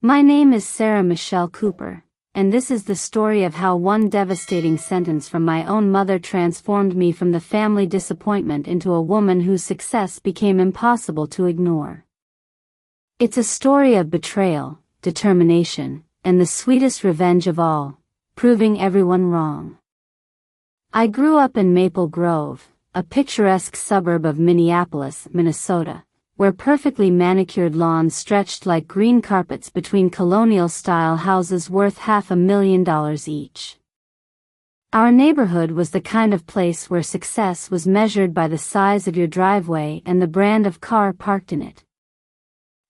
My name is Sarah Michelle Cooper, and this is the story of how one devastating sentence from my own mother transformed me from the family disappointment into a woman whose success became impossible to ignore. It's a story of betrayal, determination, and the sweetest revenge of all, proving everyone wrong. I grew up in Maple Grove, a picturesque suburb of Minneapolis, Minnesota, where perfectly manicured lawns stretched like green carpets between colonial-style houses worth $500,000 each. Our neighborhood was the kind of place where success was measured by the size of your driveway and the brand of car parked in it.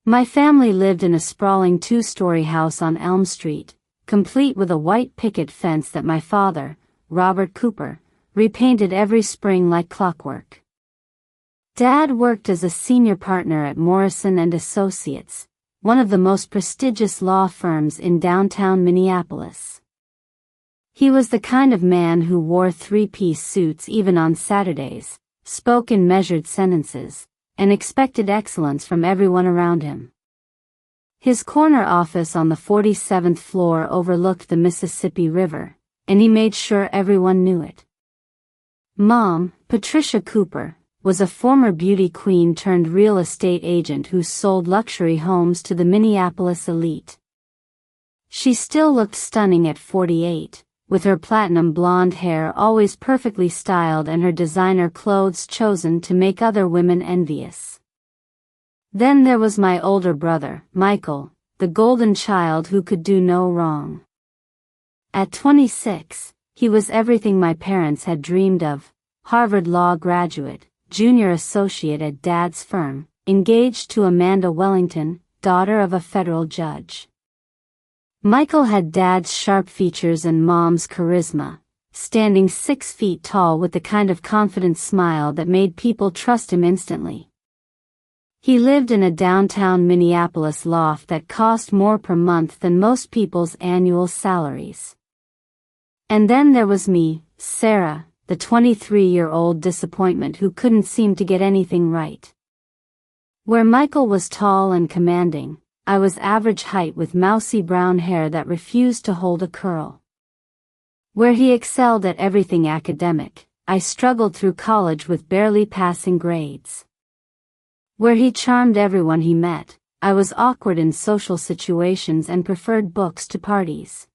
My family lived in a sprawling two-story house on Elm Street, complete with a white picket fence that my father, Robert Cooper, repainted every spring like clockwork. Dad worked as a senior partner at Morrison & Associates, one of the most prestigious law firms in downtown Minneapolis. He was the kind of man who wore three-piece suits even on Saturdays, spoke in measured sentences, and expected excellence from everyone around him. His corner office on the 47th floor overlooked the Mississippi River, and he made sure everyone knew it. Mom, Patricia Cooper, was a former beauty queen turned real estate agent who sold luxury homes to the Minneapolis elite. She still looked stunning at 48, with her platinum blonde hair always perfectly styled and her designer clothes chosen to make other women envious. Then there was my older brother, Michael, the golden child who could do no wrong. At 26, he was everything my parents had dreamed of: Harvard Law graduate, junior associate at Dad's firm, engaged to Amanda Wellington, daughter of a federal judge. Michael had Dad's sharp features and Mom's charisma, standing 6 feet tall with the kind of confident smile that made people trust him instantly. He lived in a downtown Minneapolis loft that cost more per month than most people's annual salaries. And then there was me, Sarah, the 23-year-old disappointment who couldn't seem to get anything right. Where Michael was tall and commanding, I was average height with mousy brown hair that refused to hold a curl. Where he excelled at everything academic, I struggled through college with barely passing grades. Where he charmed everyone he met, I was awkward in social situations and preferred books to parties.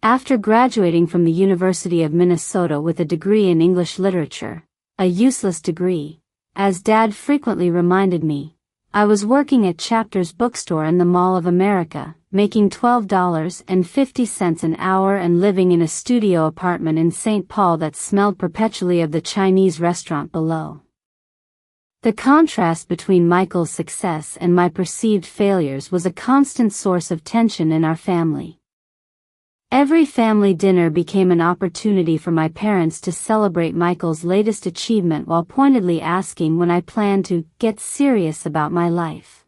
After graduating from the University of Minnesota with a degree in English literature, a useless degree, as Dad frequently reminded me, I was working at Chapter's bookstore in the Mall of America, making $12.50 an hour and living in a studio apartment in St. Paul that smelled perpetually of the Chinese restaurant below. The contrast between Michael's success and my perceived failures was a constant source of tension in our family. Every family dinner became an opportunity for my parents to celebrate Michael's latest achievement while pointedly asking when I planned to get serious about my life.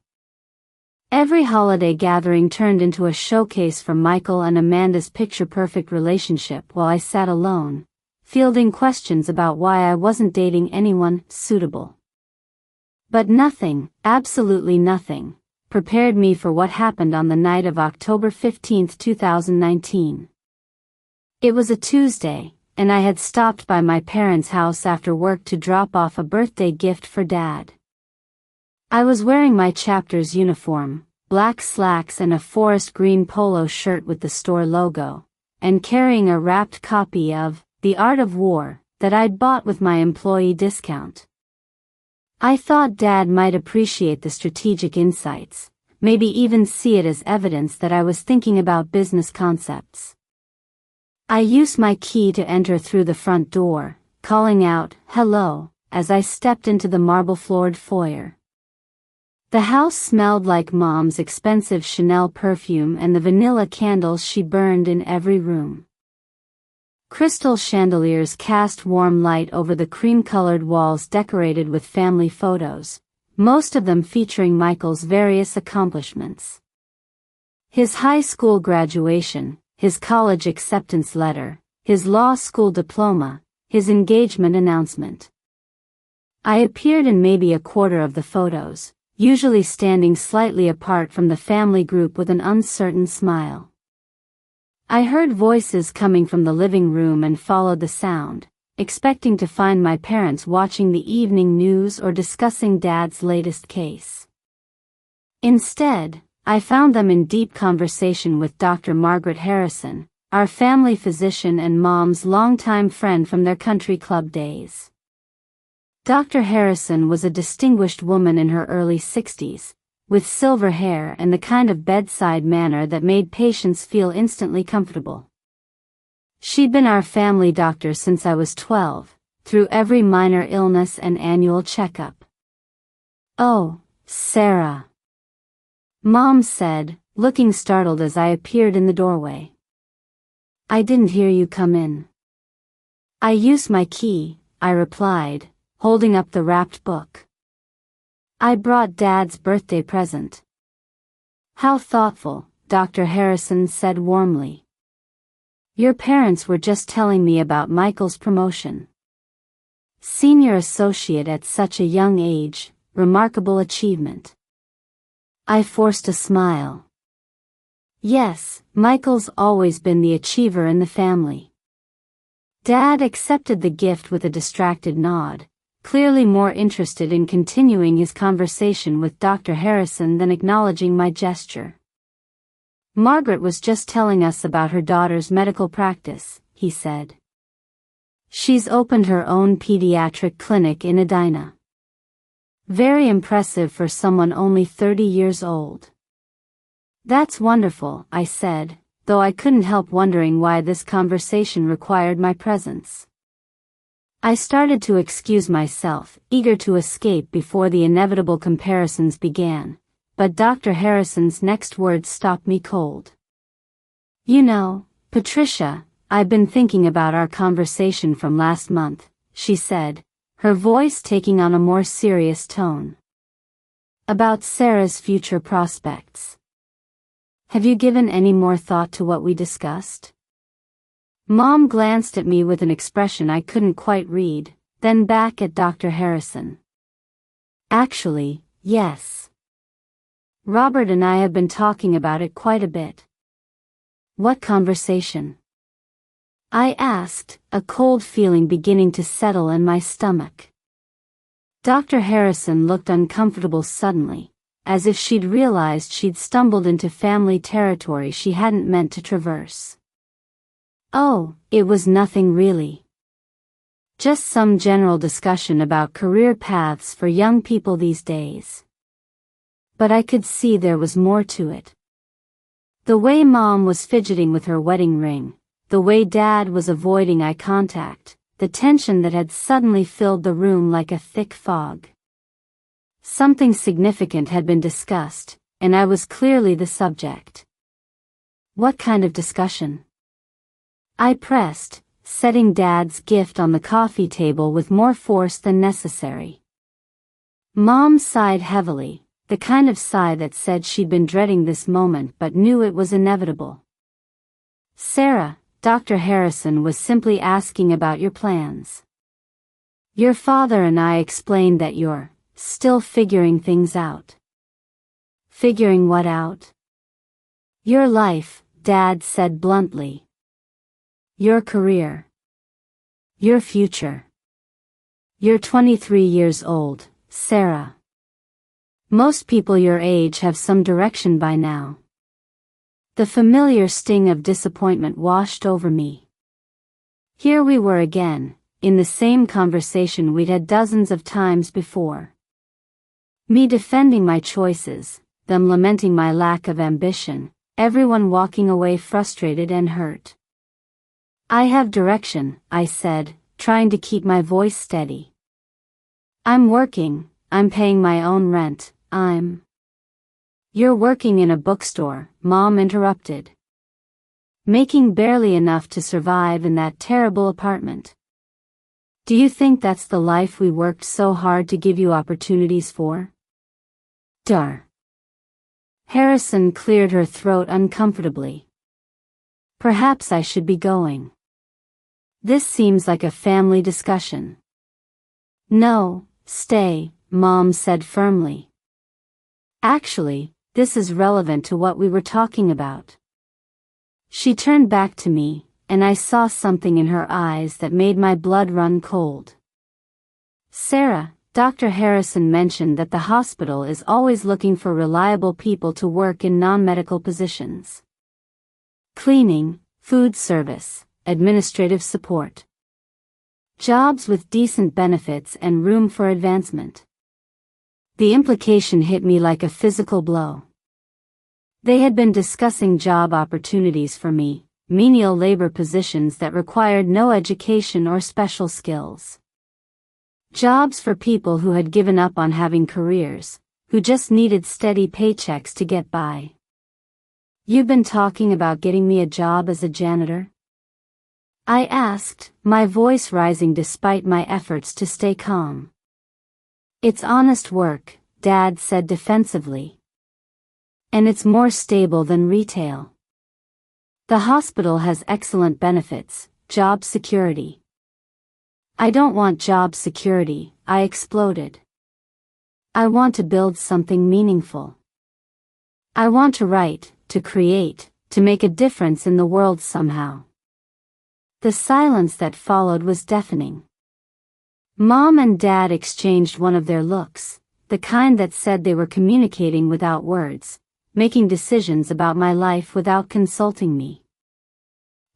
Every holiday gathering turned into a showcase for Michael and Amanda's picture-perfect relationship while I sat alone, fielding questions about why I wasn't dating anyone suitable. But nothing, absolutely nothing, prepared me for what happened on the night of October 15, 2019. It was a Tuesday, and I had stopped by my parents' house after work to drop off a birthday gift for Dad. I was wearing my Chapter's uniform, black slacks and a forest green polo shirt with the store logo, and carrying a wrapped copy of The Art of War that I'd bought with my employee discount. I thought Dad might appreciate the strategic insights, maybe even see it as evidence that I was thinking about business concepts. I used my key to enter through the front door, calling out, "Hello," as I stepped into the marble-floored foyer. The house smelled like Mom's expensive Chanel perfume and the vanilla candles she burned in every room. Crystal chandeliers cast warm light over the cream-colored walls decorated with family photos, most of them featuring Michael's various accomplishments. His high school graduation, his college acceptance letter, his law school diploma, his engagement announcement. I appeared in maybe a quarter of the photos, usually standing slightly apart from the family group with an uncertain smile. I heard voices coming from the living room and followed the sound, expecting to find my parents watching the evening news or discussing Dad's latest case. Instead, I found them in deep conversation with Dr. Margaret Harrison, our family physician and Mom's longtime friend from their country club days. Dr. Harrison was a distinguished woman in her early 60s, with silver hair and the kind of bedside manner that made patients feel instantly comfortable. She'd been our family doctor since I was 12, through every minor illness and annual checkup. "Oh, Sarah," Mom said, looking startled as I appeared in the doorway. "I didn't hear you come in." "I used my key," I replied, holding up the wrapped book. "I brought Dad's birthday present." "How thoughtful," Dr. Harrison said warmly. "Your parents were just telling me about Michael's promotion. Senior associate at such a young age, remarkable achievement." I forced a smile. Yes, Michael's always been the achiever in the family. Dad accepted the gift with a distracted nod, clearly more interested in continuing his conversation with Dr. Harrison than acknowledging my gesture. "Margaret was just telling us about her daughter's medical practice," he said. "She's opened her own pediatric clinic in Edina. Very impressive for someone only 30 years old." "That's wonderful," I said, though I couldn't help wondering why this conversation required my presence. I started to excuse myself, eager to escape before the inevitable comparisons began, but Dr. Harrison's next words stopped me cold. "You know, Patricia, I've been thinking about our conversation from last month," she said, her voice taking on a more serious tone. "About Sarah's future prospects. Have you given any more thought to what we discussed?" Mom glanced at me with an expression I couldn't quite read, then back at Dr. Harrison. "Actually, yes. Robert and I have been talking about it quite a bit." "What conversation?" I asked, a cold feeling beginning to settle in my stomach. Dr. Harrison looked uncomfortable suddenly, as if she'd realized she'd stumbled into family territory she hadn't meant to traverse. "Oh, it was nothing really. Just some general discussion about career paths for young people these days." But I could see there was more to it. The way Mom was fidgeting with her wedding ring, the way Dad was avoiding eye contact, the tension that had suddenly filled the room like a thick fog. Something significant had been discussed, and I was clearly the subject. "What kind of discussion?" I pressed, setting Dad's gift on the coffee table with more force than necessary. Mom sighed heavily, the kind of sigh that said she'd been dreading this moment but knew it was inevitable. "Sarah, Dr. Harrison was simply asking about your plans. Your father and I explained that you're still figuring things out." "Figuring what out?" "Your life," Dad said bluntly. "Your career. Your future. You're 23 years old, Sarah. Most people your age have some direction by now." The familiar sting of disappointment washed over me. Here we were again, in the same conversation we'd had dozens of times before. Me defending my choices, them lamenting my lack of ambition, everyone walking away frustrated and hurt. "I have direction," I said, trying to keep my voice steady. "I'm working, I'm paying my own rent, I'm—" "You're working in a bookstore," Mom interrupted. "Making barely enough to survive in that terrible apartment. Do you think that's the life we worked so hard to give you opportunities for?" Dar. Harrison cleared her throat uncomfortably. "Perhaps I should be going. This seems like a family discussion." "No, stay," Mom said firmly. Actually, this is relevant to what we were talking about. She turned back to me, and I saw something in her eyes that made my blood run cold. Sarah, Dr. Harrison mentioned that the hospital is always looking for reliable people to work in non-medical positions. Cleaning, food service, administrative support. Jobs with decent benefits and room for advancement. The implication hit me like a physical blow. They had been discussing job opportunities for me, menial labor positions that required no education or special skills. Jobs for people who had given up on having careers, who just needed steady paychecks to get by. "You've been talking about getting me a job as a janitor?" I asked, my voice rising despite my efforts to stay calm. "It's honest work," Dad said defensively. "And it's more stable than retail. The hospital has excellent benefits, job security." "I don't want job security," I exploded. "I want to build something meaningful. I want to write, to create, to make a difference in the world somehow." The silence that followed was deafening. Mom and Dad exchanged one of their looks, the kind that said they were communicating without words, making decisions about my life without consulting me.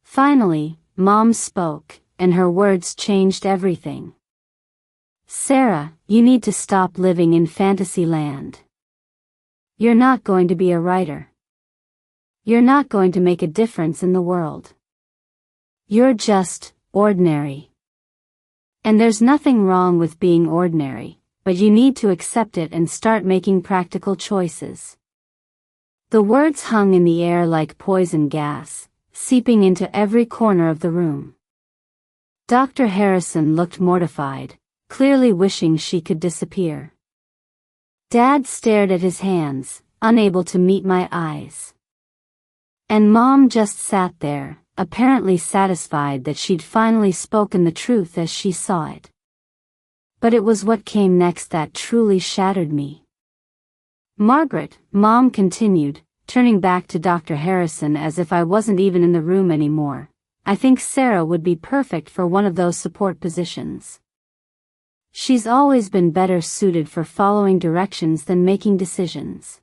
Finally, Mom spoke, and her words changed everything. "Sarah, you need to stop living in fantasy land. You're not going to be a writer. You're not going to make a difference in the world. You're just ordinary. And there's nothing wrong with being ordinary, but you need to accept it and start making practical choices." The words hung in the air like poison gas, seeping into every corner of the room. Dr. Harrison looked mortified, clearly wishing she could disappear. Dad stared at his hands, unable to meet my eyes. And Mom just sat there, apparently satisfied that she'd finally spoken the truth as she saw it. But it was what came next that truly shattered me. "Margaret," Mom continued, turning back to Dr. Harrison as if I wasn't even in the room anymore, "I think Sarah would be perfect for one of those support positions. She's always been better suited for following directions than making decisions.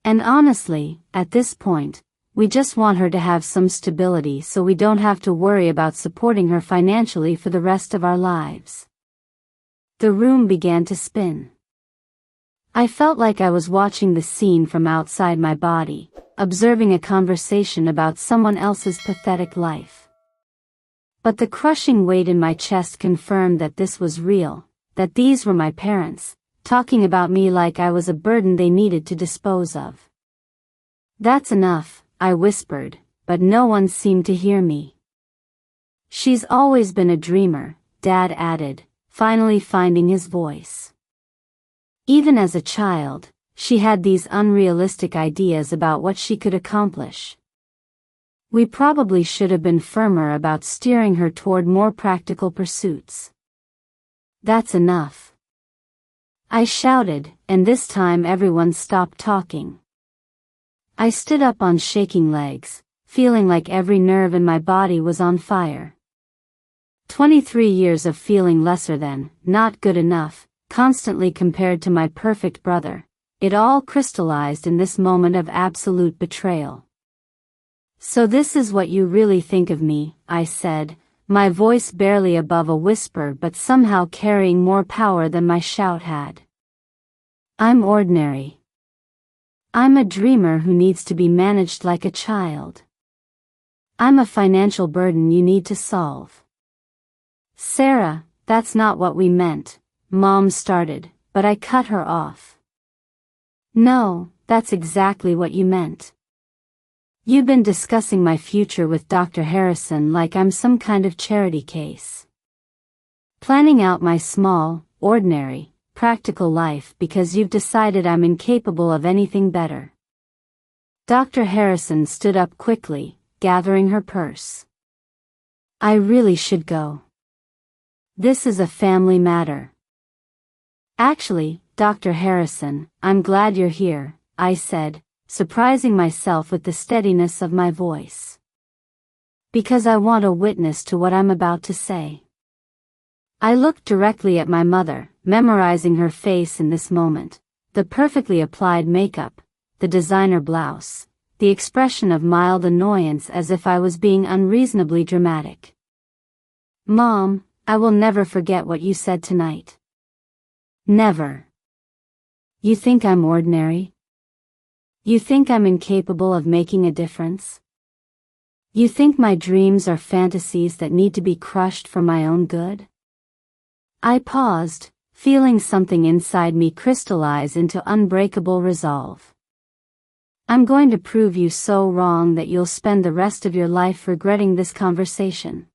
And honestly, at this point, we just want her to have some stability so we don't have to worry about supporting her financially for the rest of our lives." The room began to spin. I felt like I was watching the scene from outside my body, observing a conversation about someone else's pathetic life. But the crushing weight in my chest confirmed that this was real, that these were my parents, talking about me like I was a burden they needed to dispose of. "That's enough," I whispered, but no one seemed to hear me. "She's always been a dreamer," Dad added, finally finding his voice. "Even as a child, she had these unrealistic ideas about what she could accomplish. We probably should have been firmer about steering her toward more practical pursuits." "That's enough," I shouted, and this time everyone stopped talking. I stood up on shaking legs, feeling like every nerve in my body was on fire. 23 years of feeling lesser than, not good enough, constantly compared to my perfect brother. It all crystallized in this moment of absolute betrayal. "So this is what you really think of me," I said, my voice barely above a whisper but somehow carrying more power than my shout had. "I'm ordinary. I'm a dreamer who needs to be managed like a child. I'm a financial burden you need to solve." "Sarah, that's not what we meant," Mom started, but I cut her off. "No, that's exactly what you meant. You've been discussing my future with Dr. Harrison like I'm some kind of charity case. Planning out my small, ordinary, practical life because you've decided I'm incapable of anything better." Dr. Harrison stood up quickly, gathering her purse. "I really should go. This is a family matter." "Actually, Dr. Harrison, I'm glad you're here, I said, surprising myself with the steadiness of my voice. Because I want a witness to what I'm about to say. I looked directly at my mother, memorizing her face in this moment. The perfectly applied makeup, the designer blouse, the expression of mild annoyance as if I was being unreasonably dramatic. Mom, I will never forget what you said tonight. Never. You think I'm ordinary? You think I'm incapable of making a difference? You think my dreams are fantasies that need to be crushed for my own good? I paused, feeling something inside me crystallize into unbreakable resolve. I'm going to prove you so wrong that you'll spend the rest of your life regretting this conversation.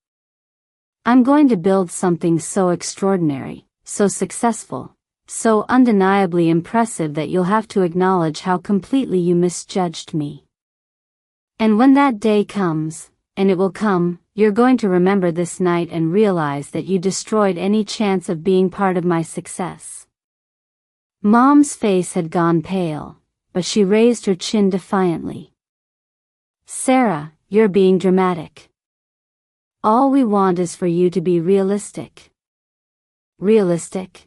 I'm going to build something so extraordinary, so successful, so undeniably impressive that you'll have to acknowledge how completely you misjudged me. And when that day comes, and it will come, you're going to remember this night and realize that you destroyed any chance of being part of my success. Mom's face had gone pale, but she raised her chin defiantly. Sarah, you're being dramatic. All we want is for you to be realistic. Realistic?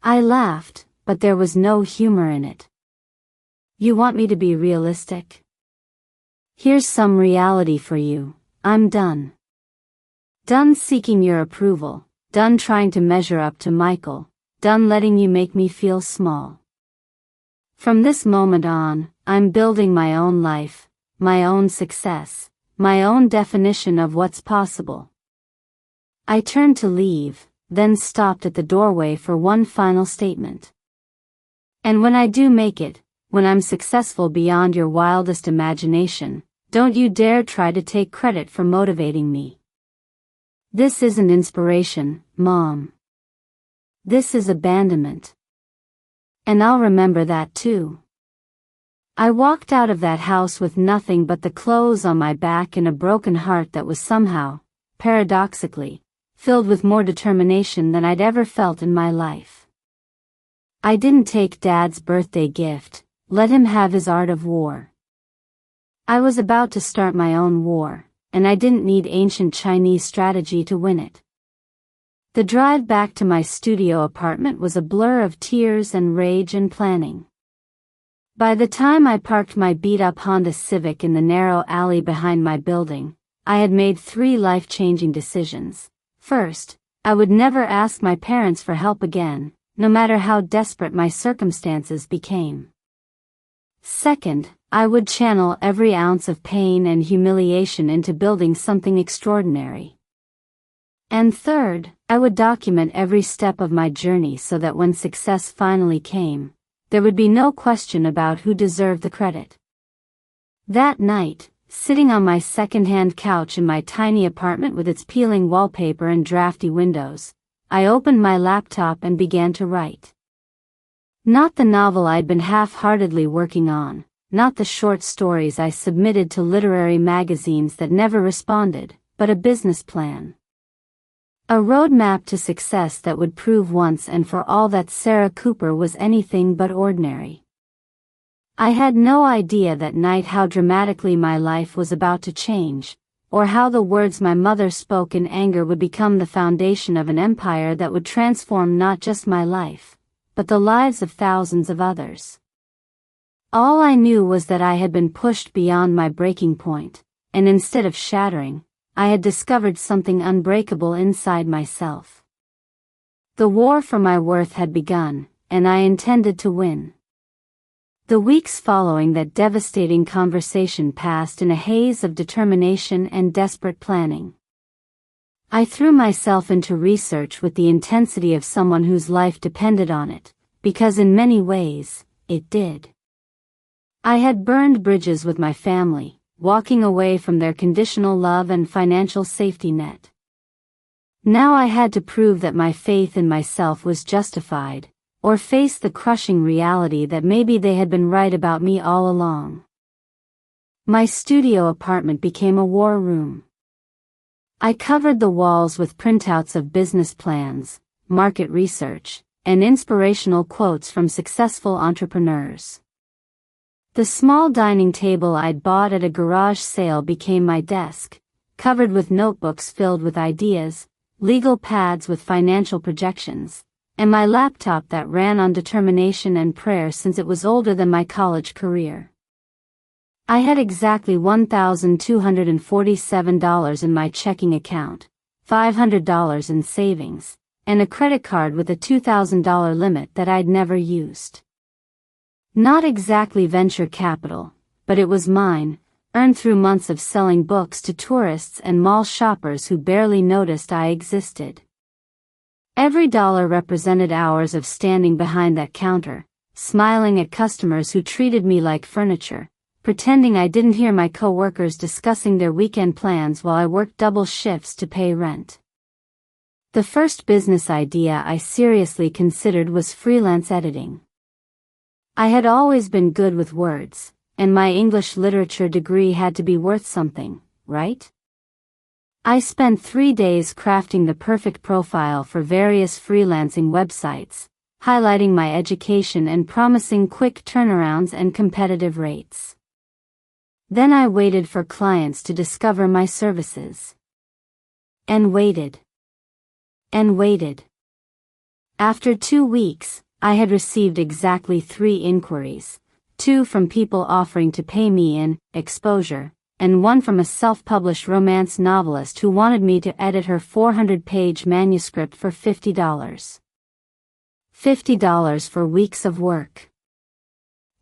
I laughed, but there was no humor in it. You want me to be realistic? Here's some reality for you. I'm done. Done seeking your approval, done trying to measure up to Michael, done letting you make me feel small. From this moment on, I'm building my own life, my own success, my own definition of what's possible. I turned to leave, then stopped at the doorway for one final statement. And when I do make it, when I'm successful beyond your wildest imagination, don't you dare try to take credit for motivating me. This isn't inspiration, Mom. This is abandonment. And I'll remember that too. I walked out of that house with nothing but the clothes on my back and a broken heart that was somehow, paradoxically, filled with more determination than I'd ever felt in my life. I didn't take Dad's birthday gift, let him have his art of war. I was about to start my own war, and I didn't need ancient Chinese strategy to win it. The drive back to my studio apartment was a blur of tears and rage and planning. By the time I parked my beat-up Honda Civic in the narrow alley behind my building, I had made 3 life-changing decisions. First, I would never ask my parents for help again, no matter how desperate my circumstances became. Second, I would channel every ounce of pain and humiliation into building something extraordinary. And third, I would document every step of my journey so that when success finally came, there would be no question about who deserved the credit. That night, sitting on my second-hand couch in my tiny apartment with its peeling wallpaper and drafty windows, I opened my laptop and began to write. Not the novel I'd been half-heartedly working on, not the short stories I submitted to literary magazines that never responded, but a business plan. A roadmap to success that would prove once and for all that Sarah Cooper was anything but ordinary. I had no idea that night how dramatically my life was about to change, or how the words my mother spoke in anger would become the foundation of an empire that would transform not just my life, but the lives of thousands of others. All I knew was that I had been pushed beyond my breaking point, and instead of shattering, I had discovered something unbreakable inside myself. The war for my worth had begun, and I intended to win. The weeks following that devastating conversation passed in a haze of determination and desperate planning. I threw myself into research with the intensity of someone whose life depended on it, because in many ways, it did. I had burned bridges with my family, walking away from their conditional love and financial safety net. Now I had to prove that my faith in myself was justified, or face the crushing reality that maybe they had been right about me all along. My studio apartment became a war room. I covered the walls with printouts of business plans, market research, and inspirational quotes from successful entrepreneurs. The small dining table I'd bought at a garage sale became my desk, covered with notebooks filled with ideas, legal pads with financial projections, and my laptop that ran on determination and prayer since it was older than my college career. I had exactly $1,247 in my checking account, $500 in savings, and a credit card with a $2,000 limit that I'd never used. Not exactly venture capital, but it was mine, earned through months of selling books to tourists and mall shoppers who barely noticed I existed. Every dollar represented hours of standing behind that counter, smiling at customers who treated me like furniture, pretending I didn't hear my coworkers discussing their weekend plans while I worked double shifts to pay rent. The first business idea I seriously considered was freelance editing. I had always been good with words, and my English literature degree had to be worth something, right? I spent 3 days crafting the perfect profile for various freelancing websites, highlighting my education and promising quick turnarounds and competitive rates. Then I waited for clients to discover my services. And waited. And waited. After 2 weeks, I had received exactly 3 inquiries, 2 from people offering to pay me in exposure, and 1 from a self-published romance novelist who wanted me to edit her 400-page manuscript for $50. $50 for weeks of work.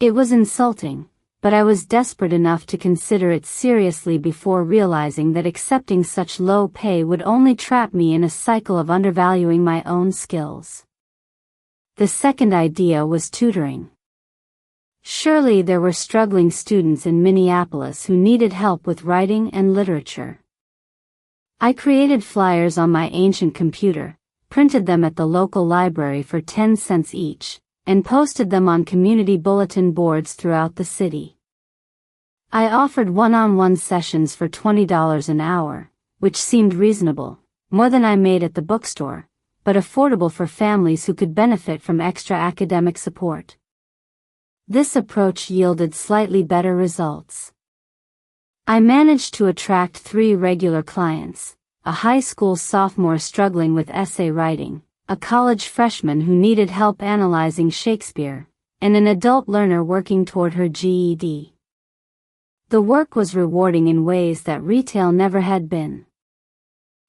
It was insulting, but I was desperate enough to consider it seriously before realizing that accepting such low pay would only trap me in a cycle of undervaluing my own skills. The second idea was tutoring. Surely there were struggling students in Minneapolis who needed help with writing and literature. I created flyers on my ancient computer, printed them at the local library for 10 cents each, and posted them on community bulletin boards throughout the city. I offered one-on-one sessions for $20 an hour, which seemed reasonable, more than I made at the bookstore, but affordable for families who could benefit from extra academic support. This approach yielded slightly better results. I managed to attract 3 regular clients, a high school sophomore struggling with essay writing, a college freshman who needed help analyzing Shakespeare, and an adult learner working toward her GED. The work was rewarding in ways that retail never had been.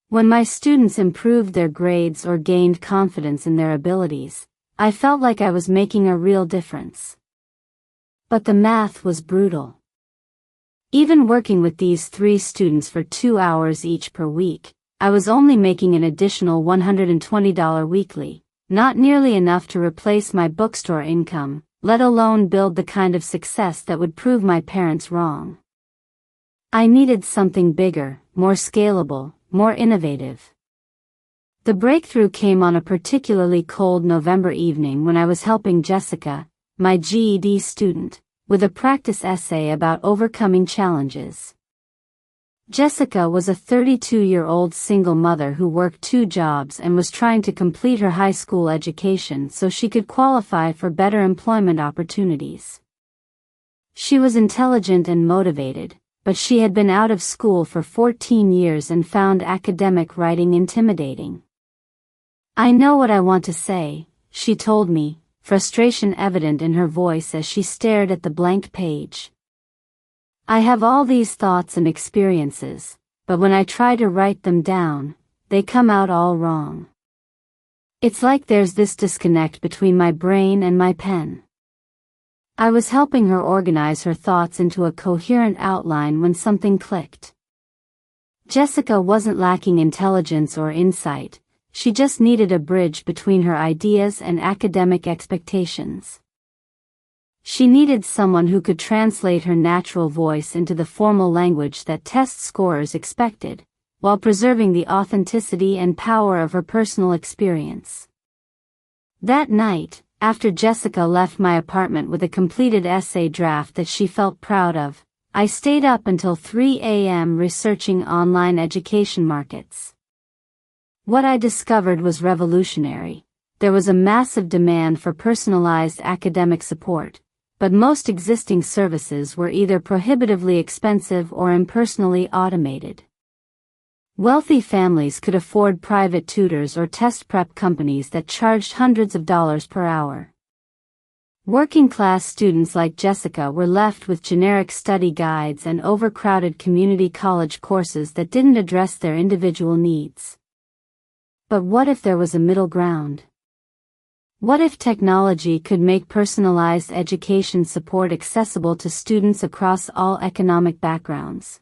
When my students improved their grades or gained confidence in their abilities, I felt like I was making a real difference. But the math was brutal. Even working with these 3 students for 2 hours each per week, I was only making an additional $120 weekly, not nearly enough to replace my bookstore income, let alone build the kind of success that would prove my parents wrong. I needed something bigger, more scalable, more innovative. The breakthrough came on a particularly cold November evening when I was helping Jessica, my GED student, with a practice essay about overcoming challenges. Jessica was a 32-year-old single mother who worked 2 jobs and was trying to complete her high school education so she could qualify for better employment opportunities. She was intelligent and motivated, but she had been out of school for 14 years and found academic writing intimidating. "I know what I want to say," she told me, frustration evident in her voice as she stared at the blank page. "I have all these thoughts and experiences, but when I try to write them down, they come out all wrong. It's like there's this disconnect between my brain and my pen." I was helping her organize her thoughts into a coherent outline when something clicked. Jessica wasn't lacking intelligence or insight, she just needed a bridge between her ideas and academic expectations. She needed someone who could translate her natural voice into the formal language that test scorers expected, while preserving the authenticity and power of her personal experience. That night, after Jessica left my apartment with a completed essay draft that she felt proud of, I stayed up until 3 a.m. researching online education markets. What I discovered was revolutionary. there was a massive demand for personalized academic support, but most existing services were either prohibitively expensive or impersonally automated. Wealthy families could afford private tutors or test prep companies that charged hundreds of dollars per hour. Working-class students like Jessica were left with generic study guides and overcrowded community college courses that didn't address their individual needs. But what if there was a middle ground? What if technology could make personalized education support accessible to students across all economic backgrounds?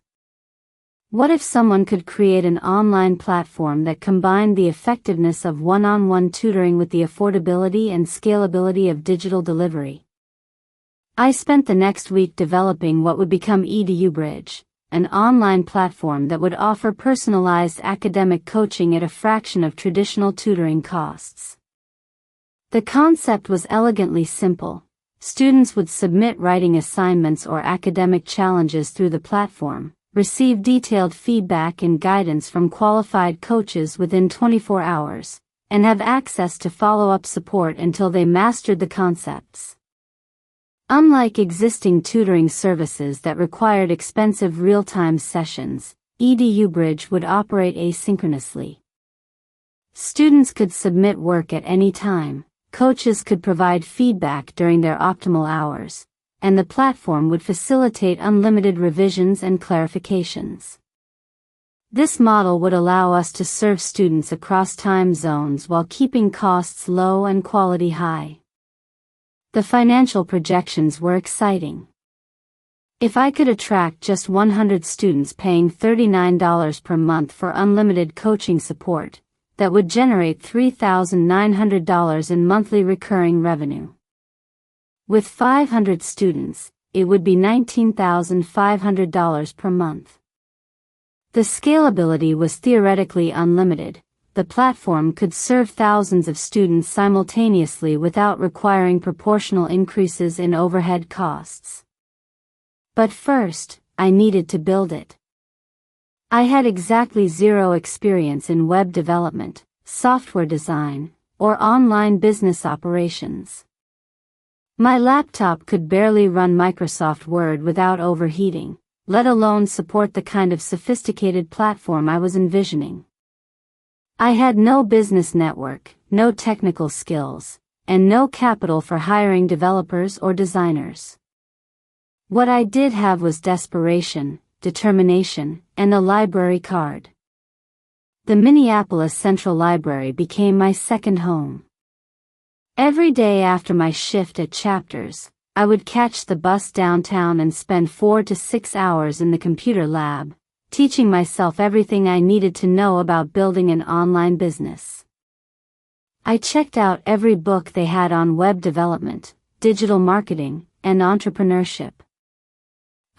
What if someone could create an online platform that combined the effectiveness of one-on-one tutoring with the affordability and scalability of digital delivery? I spent the next week developing what would become EduBridge, an online platform that would offer personalized academic coaching at a fraction of traditional tutoring costs. The concept was elegantly simple. Students would submit writing assignments or academic challenges through the platform, receive detailed feedback and guidance from qualified coaches within 24 hours, and have access to follow-up support until they mastered the concepts. Unlike existing tutoring services that required expensive real-time sessions, EduBridge would operate asynchronously. Students could submit work at any time, coaches could provide feedback during their optimal hours, and the platform would facilitate unlimited revisions and clarifications. This model would allow us to serve students across time zones while keeping costs low and quality high. The financial projections were exciting. If I could attract just 100 students paying $39 per month for unlimited coaching support, that would generate $3,900 in monthly recurring revenue. With 500 students, it would be $19,500 per month. The scalability was theoretically unlimited. The platform could serve thousands of students simultaneously without requiring proportional increases in overhead costs. But first, I needed to build it. I had exactly zero experience in web development, software design, or online business operations. My laptop could barely run Microsoft Word without overheating, let alone support the kind of sophisticated platform I was envisioning. I had no business network, no technical skills, and no capital for hiring developers or designers. What I did have was desperation, determination, and a library card. The Minneapolis Central Library became my second home. Every day after my shift at Chapters, I would catch the bus downtown and spend 4 to 6 hours in the computer lab, teaching myself everything I needed to know about building an online business. I checked out every book they had on web development, digital marketing, and entrepreneurship.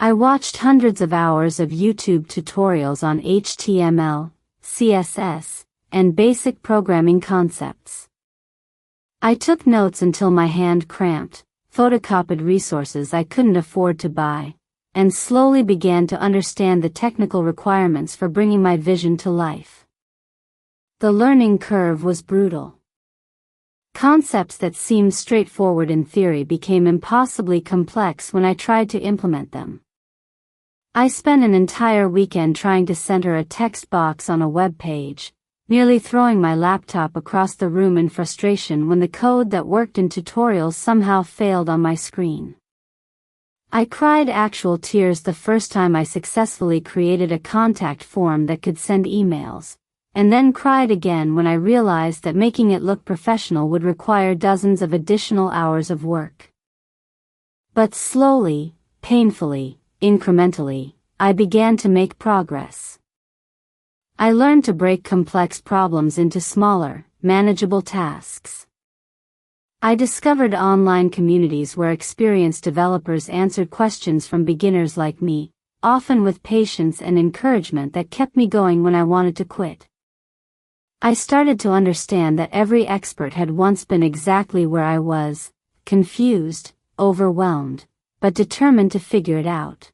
I watched hundreds of hours of YouTube tutorials on HTML, CSS, and basic programming concepts. I took notes until my hand cramped, photocopied resources I couldn't afford to buy, and slowly began to understand the technical requirements for bringing my vision to life. The learning curve was brutal. Concepts that seemed straightforward in theory became impossibly complex when I tried to implement them. I spent an entire weekend trying to center a text box on a web page, nearly throwing my laptop across the room in frustration when the code that worked in tutorials somehow failed on my screen. I cried actual tears the first time I successfully created a contact form that could send emails, and then cried again when I realized that making it look professional would require dozens of additional hours of work. But slowly, painfully, incrementally, I began to make progress. I learned to break complex problems into smaller, manageable tasks. I discovered online communities where experienced developers answered questions from beginners like me, often with patience and encouragement that kept me going when I wanted to quit. I started to understand that every expert had once been exactly where I was, confused, overwhelmed, but determined to figure it out.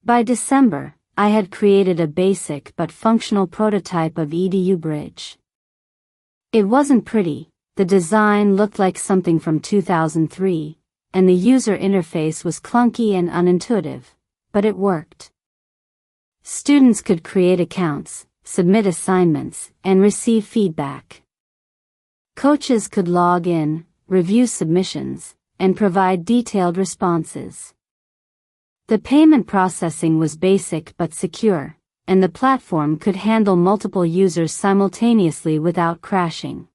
By December, I had created a basic but functional prototype of EduBridge. It wasn't pretty, The design looked like something from 2003, and the user interface was clunky and unintuitive, but it worked. Students could create accounts, submit assignments, and receive feedback. Coaches could log in, review submissions, and provide detailed responses. The payment processing was basic but secure, and the platform could handle multiple users simultaneously without crashing.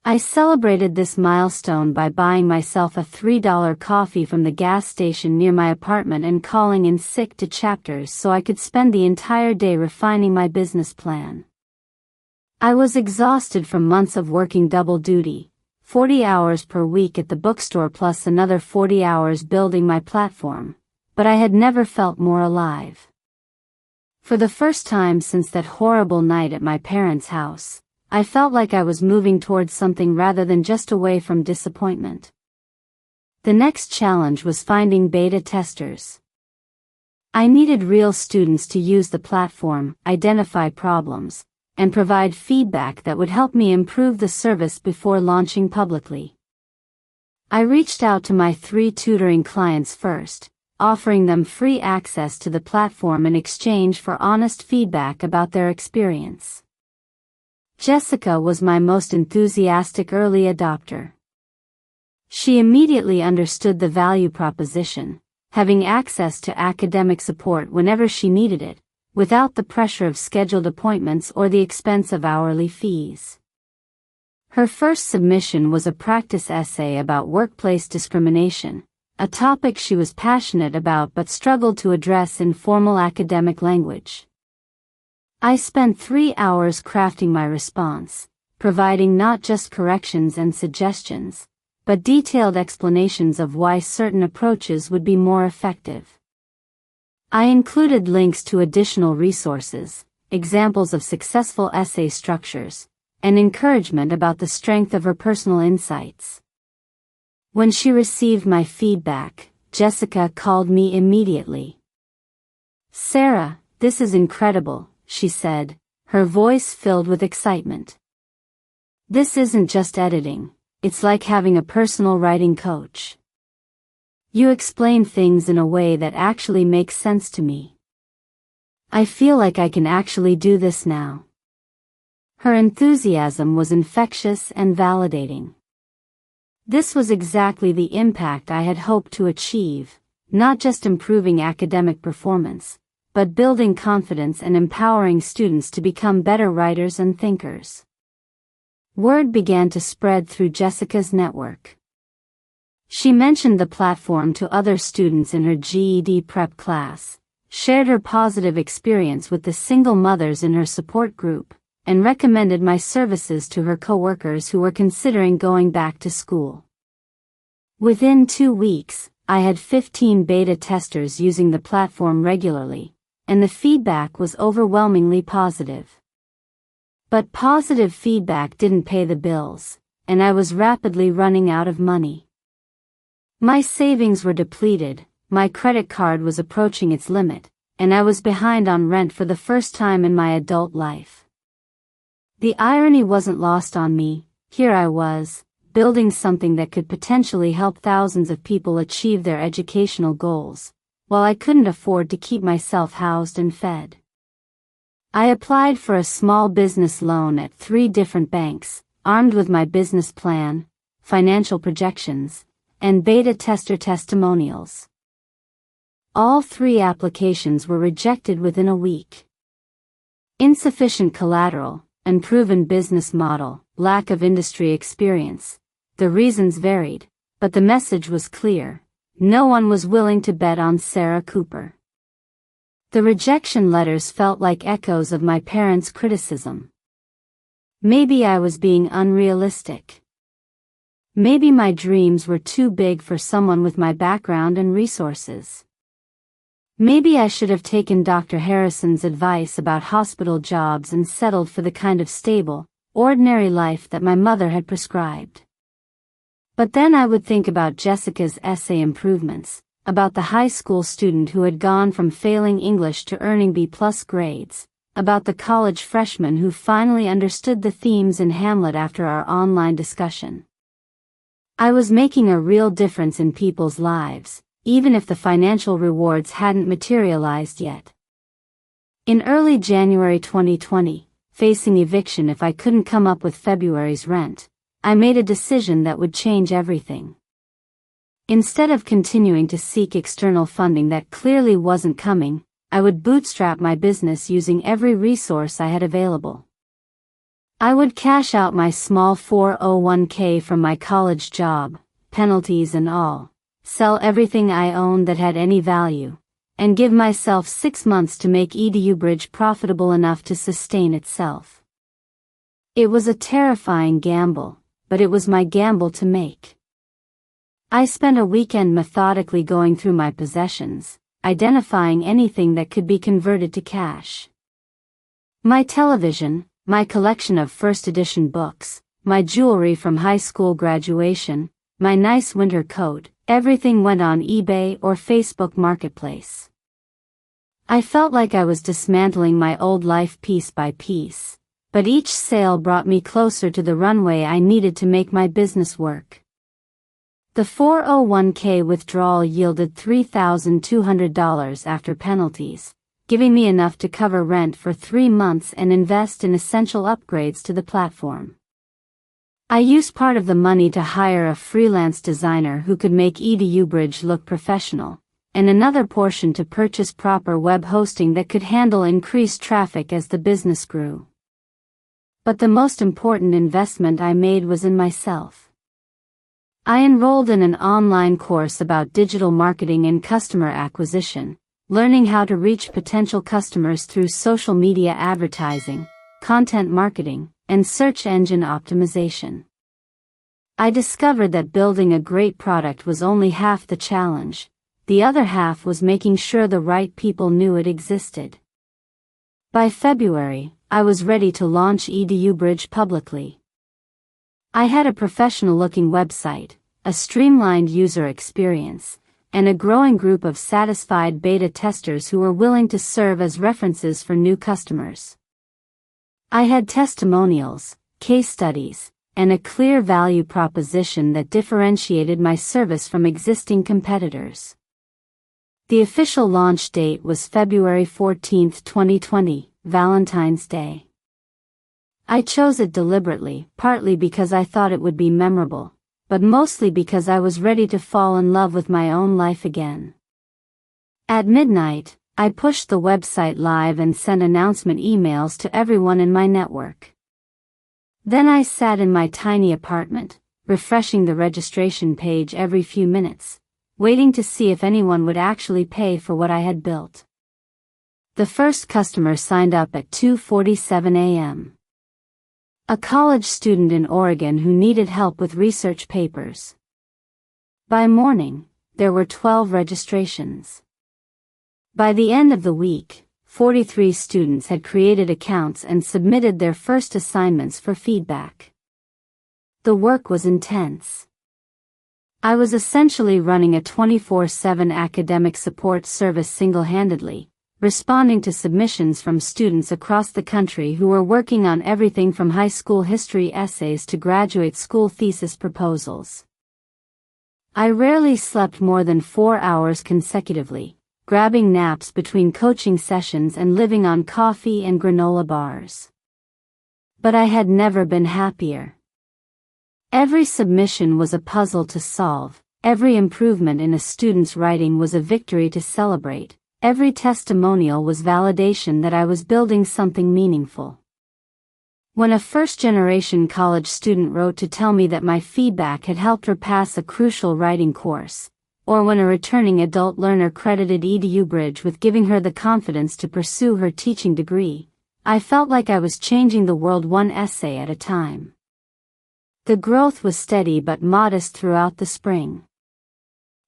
I celebrated this milestone by buying myself a $3 coffee from the gas station near my apartment and calling in sick to Chapters so I could spend the entire day refining my business plan. I was exhausted from months of working double duty, 40 hours per week at the bookstore plus another 40 hours building my platform, but I had never felt more alive. For the first time since that horrible night at my parents' house, I felt like I was moving towards something rather than just away from disappointment. The next challenge was finding beta testers. I needed real students to use the platform, identify problems, and provide feedback that would help me improve the service before launching publicly. I reached out to my 3 tutoring clients first, offering them free access to the platform in exchange for honest feedback about their experience. Jessica was my most enthusiastic early adopter. She immediately understood the value proposition, having access to academic support whenever she needed it, without the pressure of scheduled appointments or the expense of hourly fees. Her first submission was a practice essay about workplace discrimination, a topic she was passionate about but struggled to address in formal academic language. I spent 3 hours crafting my response, providing not just corrections and suggestions, but detailed explanations of why certain approaches would be more effective. I included links to additional resources, examples of successful essay structures, and encouragement about the strength of her personal insights. When she received my feedback, Jessica called me immediately. "Sarah, this is incredible," she said, her voice filled with excitement. "This isn't just editing, it's like having a personal writing coach. You explain things in a way that actually makes sense to me. I feel like I can actually do this now." Her enthusiasm was infectious and validating. This was exactly the impact I had hoped to achieve, not just improving academic performance, but building confidence and empowering students to become better writers and thinkers. Word began to spread through Jessica's network. She mentioned the platform to other students in her GED prep class, shared her positive experience with the single mothers in her support group, and recommended my services to her coworkers who were considering going back to school. Within 2 weeks, I had 15 beta testers using the platform regularly, and the feedback was overwhelmingly positive. But positive feedback didn't pay the bills, and I was rapidly running out of money. My savings were depleted, my credit card was approaching its limit, and I was behind on rent for the first time in my adult life. The irony wasn't lost on me. Here I was, building something that could potentially help thousands of people achieve their educational goals, while I couldn't afford to keep myself housed and fed. I applied for a small business loan at 3 different banks, armed with my business plan, financial projections, and beta tester testimonials. All 3 applications were rejected within a week. Insufficient collateral, unproven business model, lack of industry experience. The reasons varied, but the message was clear. No one was willing to bet on Sarah Cooper. The rejection letters felt like echoes of my parents' criticism. Maybe I was being unrealistic. Maybe my dreams were too big for someone with my background and resources. Maybe I should have taken Dr. Harrison's advice about hospital jobs and settled for the kind of stable, ordinary life that my mother had prescribed. But then I would think about Jessica's essay improvements, about the high school student who had gone from failing English to earning B+ grades, about the college freshman who finally understood the themes in Hamlet after our online discussion. I was making a real difference in people's lives, even if the financial rewards hadn't materialized yet. In early January 2020, facing eviction if I couldn't come up with February's rent, I made a decision that would change everything. Instead of continuing to seek external funding that clearly wasn't coming, I would bootstrap my business using every resource I had available. I would cash out my small 401k from my college job, penalties and all, sell everything I owned that had any value, and give myself 6 months to make EduBridge profitable enough to sustain itself. It was a terrifying gamble, but it was my gamble to make. I spent a weekend methodically going through my possessions, identifying anything that could be converted to cash. My television, my collection of first edition books, my jewelry from high school graduation, my nice winter coat, everything went on eBay or Facebook Marketplace. I felt like I was dismantling my old life piece by piece, but each sale brought me closer to the runway I needed to make my business work. The 401k withdrawal yielded $3,200 after penalties, giving me enough to cover rent for 3 months and invest in essential upgrades to the platform. I used part of the money to hire a freelance designer who could make EduBridge look professional, and another portion to purchase proper web hosting that could handle increased traffic as the business grew. But the most important investment I made was in myself. I enrolled in an online course about digital marketing and customer acquisition, learning how to reach potential customers through social media advertising, content marketing, and search engine optimization. I discovered that building a great product was only half the challenge. The other half was making sure the right people knew it existed. By February, I was ready to launch EduBridge publicly. I had a professional-looking website, a streamlined user experience, and a growing group of satisfied beta testers who were willing to serve as references for new customers. I had testimonials, case studies, and a clear value proposition that differentiated my service from existing competitors. The official launch date was February 14, 2020, Valentine's Day. I chose it deliberately, partly because I thought it would be memorable, but mostly because I was ready to fall in love with my own life again. At midnight, I pushed the website live and sent announcement emails to everyone in my network. Then I sat in my tiny apartment, refreshing the registration page every few minutes, waiting to see if anyone would actually pay for what I had built. The first customer signed up at 2:47 a.m. A college student in Oregon who needed help with research papers. By morning, there were 12 registrations. By the end of the week, 43 students had created accounts and submitted their first assignments for feedback. The work was intense. I was essentially running a 24/7 academic support service single-handedly, responding to submissions from students across the country who were working on everything from high school history essays to graduate school thesis proposals. I rarely slept more than 4 hours consecutively, grabbing naps between coaching sessions and living on coffee and granola bars. But I had never been happier. Every submission was a puzzle to solve, every improvement in a student's writing was a victory to celebrate. Every testimonial was validation that I was building something meaningful. When a first-generation college student wrote to tell me that my feedback had helped her pass a crucial writing course, or when a returning adult learner credited EduBridge with giving her the confidence to pursue her teaching degree, I felt like I was changing the world one essay at a time. The growth was steady but modest throughout the spring.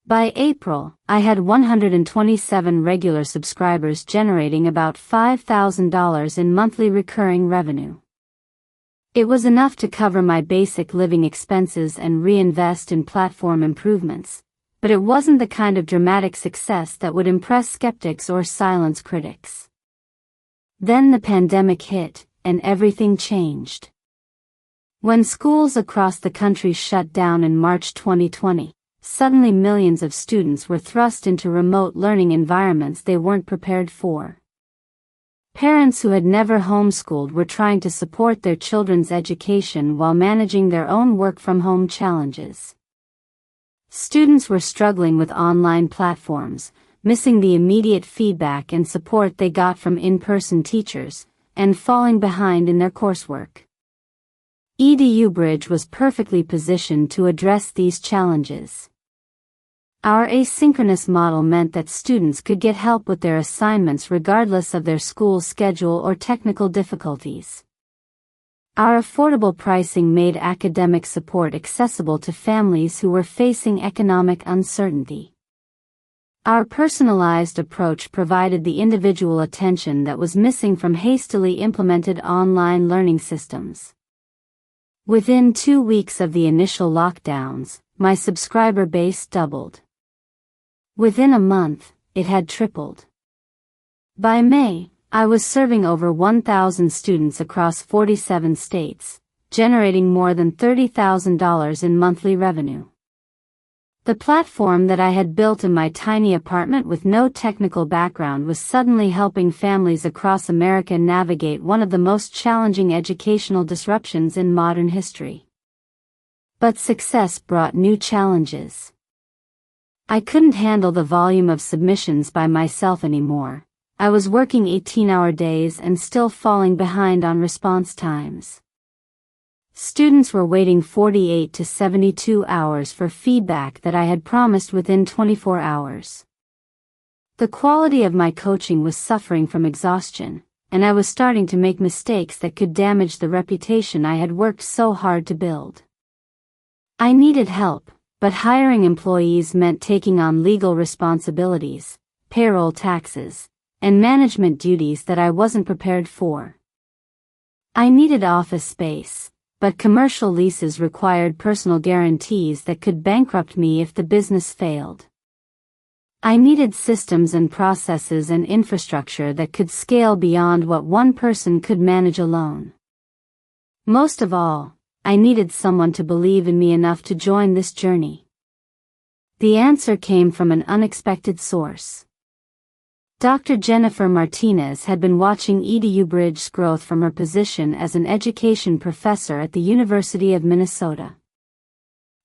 By April, I had 127 regular subscribers generating about $5,000 in monthly recurring revenue. It was enough to cover my basic living expenses and reinvest in platform improvements, but it wasn't the kind of dramatic success that would impress skeptics or silence critics. Then the pandemic hit, and everything changed. When schools across the country shut down in March 2020, suddenly millions of students were thrust into remote learning environments they weren't prepared for. Parents who had never homeschooled were trying to support their children's education while managing their own work-from-home challenges. Students were struggling with online platforms, missing the immediate feedback and support they got from in-person teachers, and falling behind in their coursework. EduBridge was perfectly positioned to address these challenges. Our asynchronous model meant that students could get help with their assignments regardless of their school schedule or technical difficulties. Our affordable pricing made academic support accessible to families who were facing economic uncertainty. Our personalized approach provided the individual attention that was missing from hastily implemented online learning systems. Within 2 weeks of the initial lockdowns, my subscriber base doubled. Within a month, it had tripled. By May, I was serving over 1,000 students across 47 states, generating more than $30,000 in monthly revenue. The platform that I had built in my tiny apartment with no technical background was suddenly helping families across America navigate one of the most challenging educational disruptions in modern history. But success brought new challenges. I couldn't handle the volume of submissions by myself anymore. I was working 18-hour days and still falling behind on response times. Students were waiting 48 to 72 hours for feedback that I had promised within 24 hours. The quality of my coaching was suffering from exhaustion, and I was starting to make mistakes that could damage the reputation I had worked so hard to build. I needed help, but hiring employees meant taking on legal responsibilities, payroll taxes, and management duties that I wasn't prepared for. I needed office space, but commercial leases required personal guarantees that could bankrupt me if the business failed. I needed systems and processes and infrastructure that could scale beyond what one person could manage alone. Most of all, I needed someone to believe in me enough to join this journey. The answer came from an unexpected source. Dr. Jennifer Martinez had been watching EduBridge's growth from her position as an education professor at the University of Minnesota.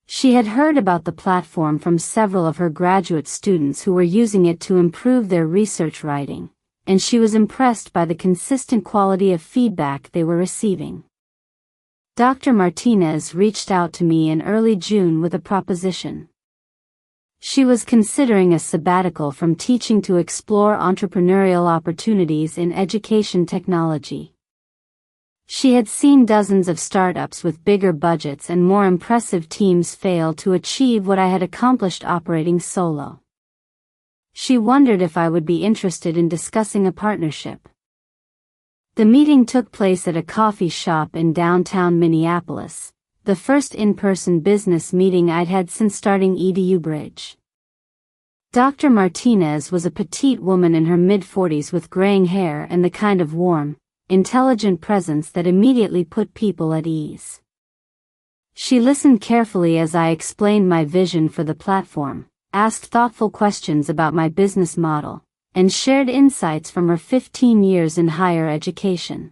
She had heard about the platform from several of her graduate students who were using it to improve their research writing, and she was impressed by the consistent quality of feedback they were receiving. Dr. Martinez reached out to me in early June with a proposition. She was considering a sabbatical from teaching to explore entrepreneurial opportunities in education technology. She had seen dozens of startups with bigger budgets and more impressive teams fail to achieve what I had accomplished operating solo. She wondered if I would be interested in discussing a partnership. The meeting took place at a coffee shop in downtown Minneapolis, the first in-person business meeting I'd had since starting EduBridge. Dr. Martinez was a petite woman in her mid-40s with graying hair and the kind of warm, intelligent presence that immediately put people at ease. She listened carefully as I explained my vision for the platform, asked thoughtful questions about my business model, and shared insights from her 15 years in higher education.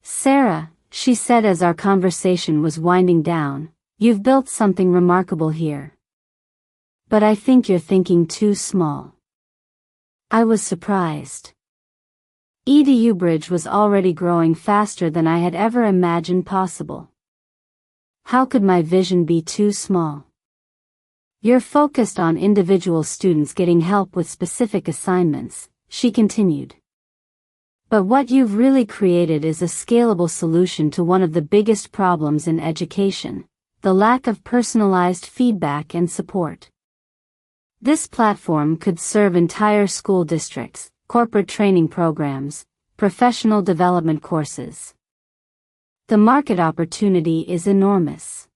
"Sarah," she said as our conversation was winding down, "you've built something remarkable here. But I think you're thinking too small." I was surprised. EduBridge was already growing faster than I had ever imagined possible. How could my vision be too small? "You're focused on individual students getting help with specific assignments," she continued. "But what you've really created is a scalable solution to one of the biggest problems in education, the lack of personalized feedback and support. This platform could serve entire school districts, corporate training programs, professional development courses. The market opportunity is enormous."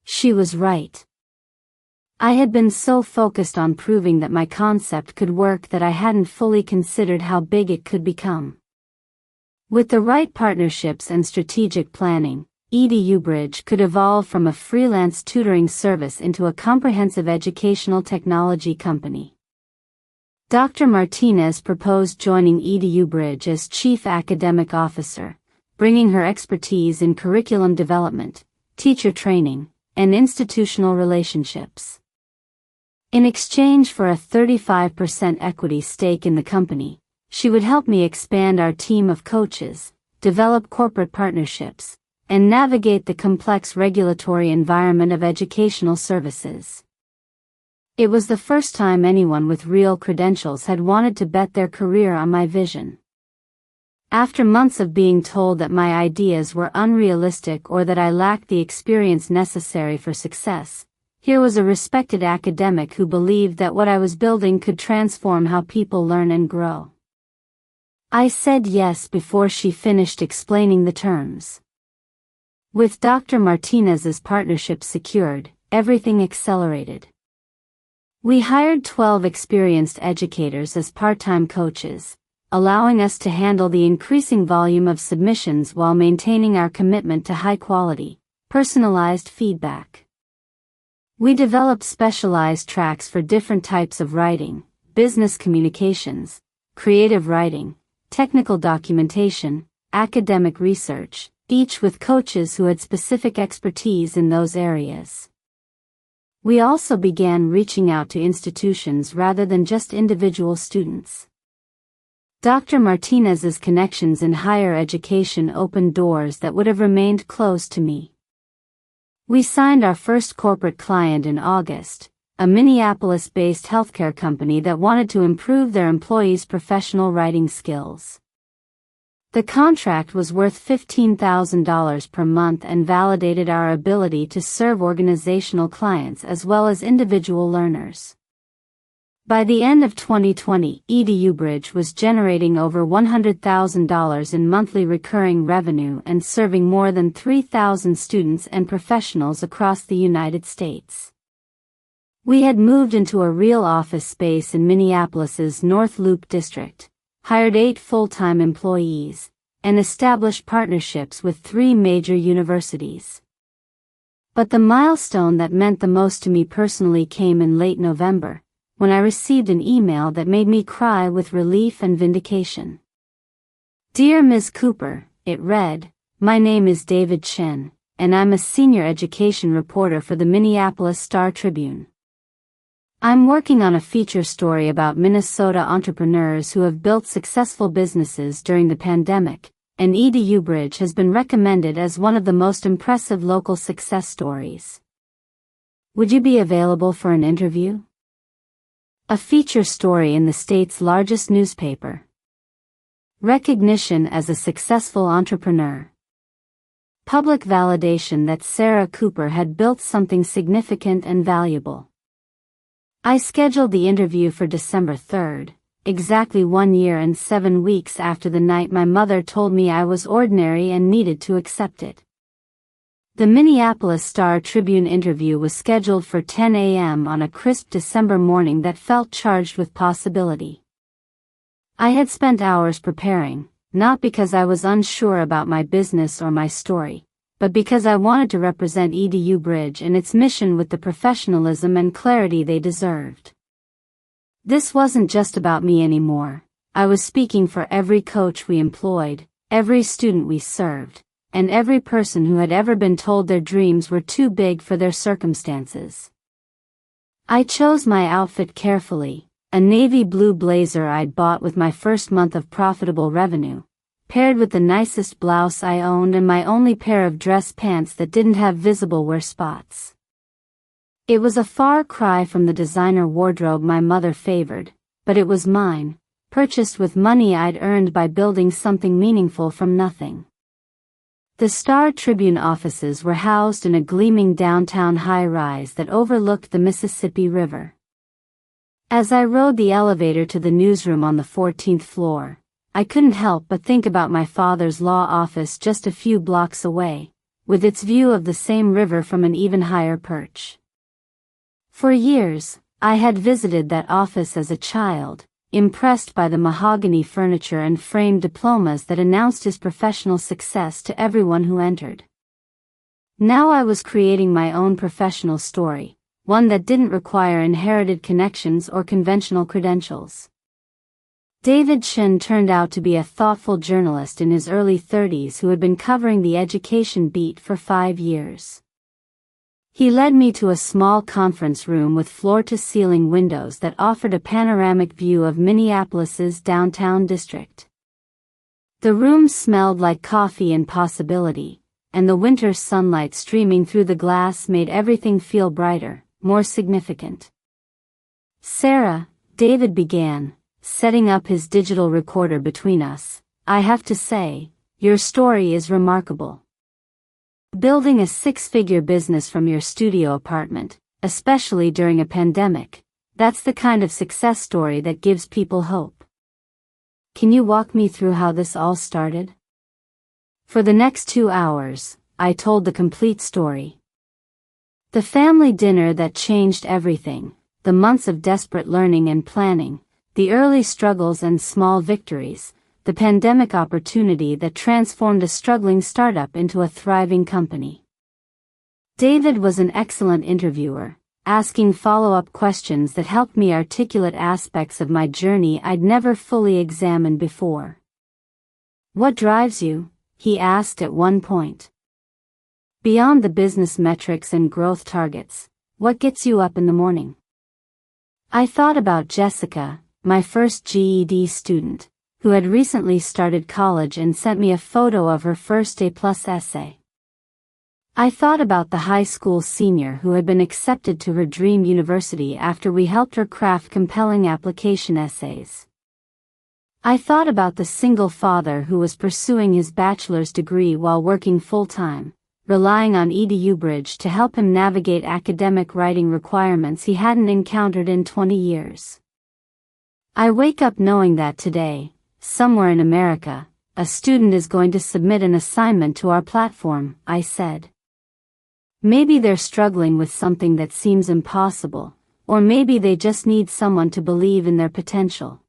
She was right. I had been so focused on proving that my concept could work that I hadn't fully considered how big it could become. With the right partnerships and strategic planning, EduBridge could evolve from a freelance tutoring service into a comprehensive educational technology company. Dr. Martinez proposed joining EduBridge as Chief Academic Officer, bringing her expertise in curriculum development, teacher training, and institutional relationships. In exchange for a 35% equity stake in the company, she would help me expand our team of coaches, develop corporate partnerships, and navigate the complex regulatory environment of educational services. It was the first time anyone with real credentials had wanted to bet their career on my vision. After months of being told that my ideas were unrealistic or that I lacked the experience necessary for success, here was a respected academic who believed that what I was building could transform how people learn and grow. I said yes before she finished explaining the terms. With Dr. Martinez's partnership secured, everything accelerated. We hired 12 experienced educators as part-time coaches, allowing us to handle the increasing volume of submissions while maintaining our commitment to high-quality, personalized feedback. We developed specialized tracks for different types of writing, business communications, creative writing, technical documentation, academic research, each with coaches who had specific expertise in those areas. We also began reaching out to institutions rather than just individual students. Dr. Martinez's connections in higher education opened doors that would have remained closed to me. We signed our first corporate client in August, a Minneapolis-based healthcare company that wanted to improve their employees' professional writing skills. The contract was worth $15,000 per month and validated our ability to serve organizational clients as well as individual learners. By the end of 2020, EduBridge was generating over $100,000 in monthly recurring revenue and serving more than 3,000 students and professionals across the United States. We had moved into a real office space in Minneapolis's North Loop district, hired 8 full-time employees, and established partnerships with 3 major universities. But the milestone that meant the most to me personally came in late November, when I received an email that made me cry with relief and vindication. Dear Ms. Cooper, it read, "My name is David Chen, and I'm a senior education reporter for the Minneapolis Star-Tribune. I'm working on a feature story about Minnesota entrepreneurs who have built successful businesses during the pandemic, and EduBridge has been recommended as one of the most impressive local success stories. Would you be available for an interview? A feature story in the state's largest newspaper. Recognition as a successful entrepreneur. Public validation that Sarah Cooper had built something significant and valuable." I scheduled the interview for December 3rd, exactly 1 year and 7 weeks after the night my mother told me I was ordinary and needed to accept it. The Minneapolis Star-Tribune interview was scheduled for 10 a.m. on a crisp December morning that felt charged with possibility. I had spent hours preparing, not because I was unsure about my business or my story, but because I wanted to represent EduBridge and its mission with the professionalism and clarity they deserved. This wasn't just about me anymore. I was speaking for every coach we employed, every student we served, and every person who had ever been told their dreams were too big for their circumstances. I chose my outfit carefully, a navy blue blazer I'd bought with my first month of profitable revenue, paired with the nicest blouse I owned and my only pair of dress pants that didn't have visible wear spots. It was a far cry from the designer wardrobe my mother favored, but it was mine, purchased with money I'd earned by building something meaningful from nothing. The Star-Tribune offices were housed in a gleaming downtown high-rise that overlooked the Mississippi River. As I rode the elevator to the newsroom on the 14th floor, I couldn't help but think about my father's law office just a few blocks away, with its view of the same river from an even higher perch. For years, I had visited that office as a child, impressed by the mahogany furniture and framed diplomas that announced his professional success to everyone who entered. Now I was creating my own professional story, one that didn't require inherited connections or conventional credentials. David Shin turned out to be a thoughtful journalist in his early 30s who had been covering the education beat for 5 years. He led me to a small conference room with floor-to-ceiling windows that offered a panoramic view of Minneapolis's downtown district. The room smelled like coffee and possibility, and the winter sunlight streaming through the glass made everything feel brighter, more significant. "Sarah," David began, setting up his digital recorder between us, "I have to say, your story is remarkable. Building a 6-figure business from your studio apartment, especially during a pandemic, that's the kind of success story that gives people hope. Can you walk me through how this all started?" For the next 2 hours, I told the complete story. The family dinner that changed everything, the months of desperate learning and planning, the early struggles and small victories, the pandemic opportunity that transformed a struggling startup into a thriving company. David was an excellent interviewer, asking follow-up questions that helped me articulate aspects of my journey I'd never fully examined before. "What drives you?" he asked at one point. "Beyond the business metrics and growth targets, what gets you up in the morning?" I thought about Jessica, my first GED student, who had recently started college and sent me a photo of her first A+ essay. I thought about the high school senior who had been accepted to her dream university after we helped her craft compelling application essays. I thought about the single father who was pursuing his bachelor's degree while working full-time, relying on EduBridge to help him navigate academic writing requirements he hadn't encountered in 20 years. I wake up knowing that today, somewhere in America, a student is going to submit an assignment to our platform, I said. Maybe they're struggling with something that seems impossible, or maybe they just need someone to believe in their potential.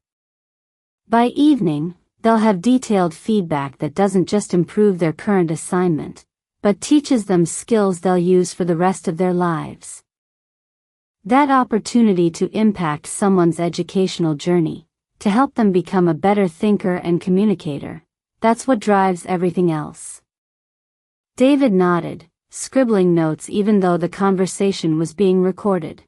By evening, they'll have detailed feedback that doesn't just improve their current assignment, but teaches them skills they'll use for the rest of their lives. That opportunity to impact someone's educational journey, to help them become a better thinker and communicator, that's what drives everything else. David nodded, scribbling notes even though the conversation was being recorded.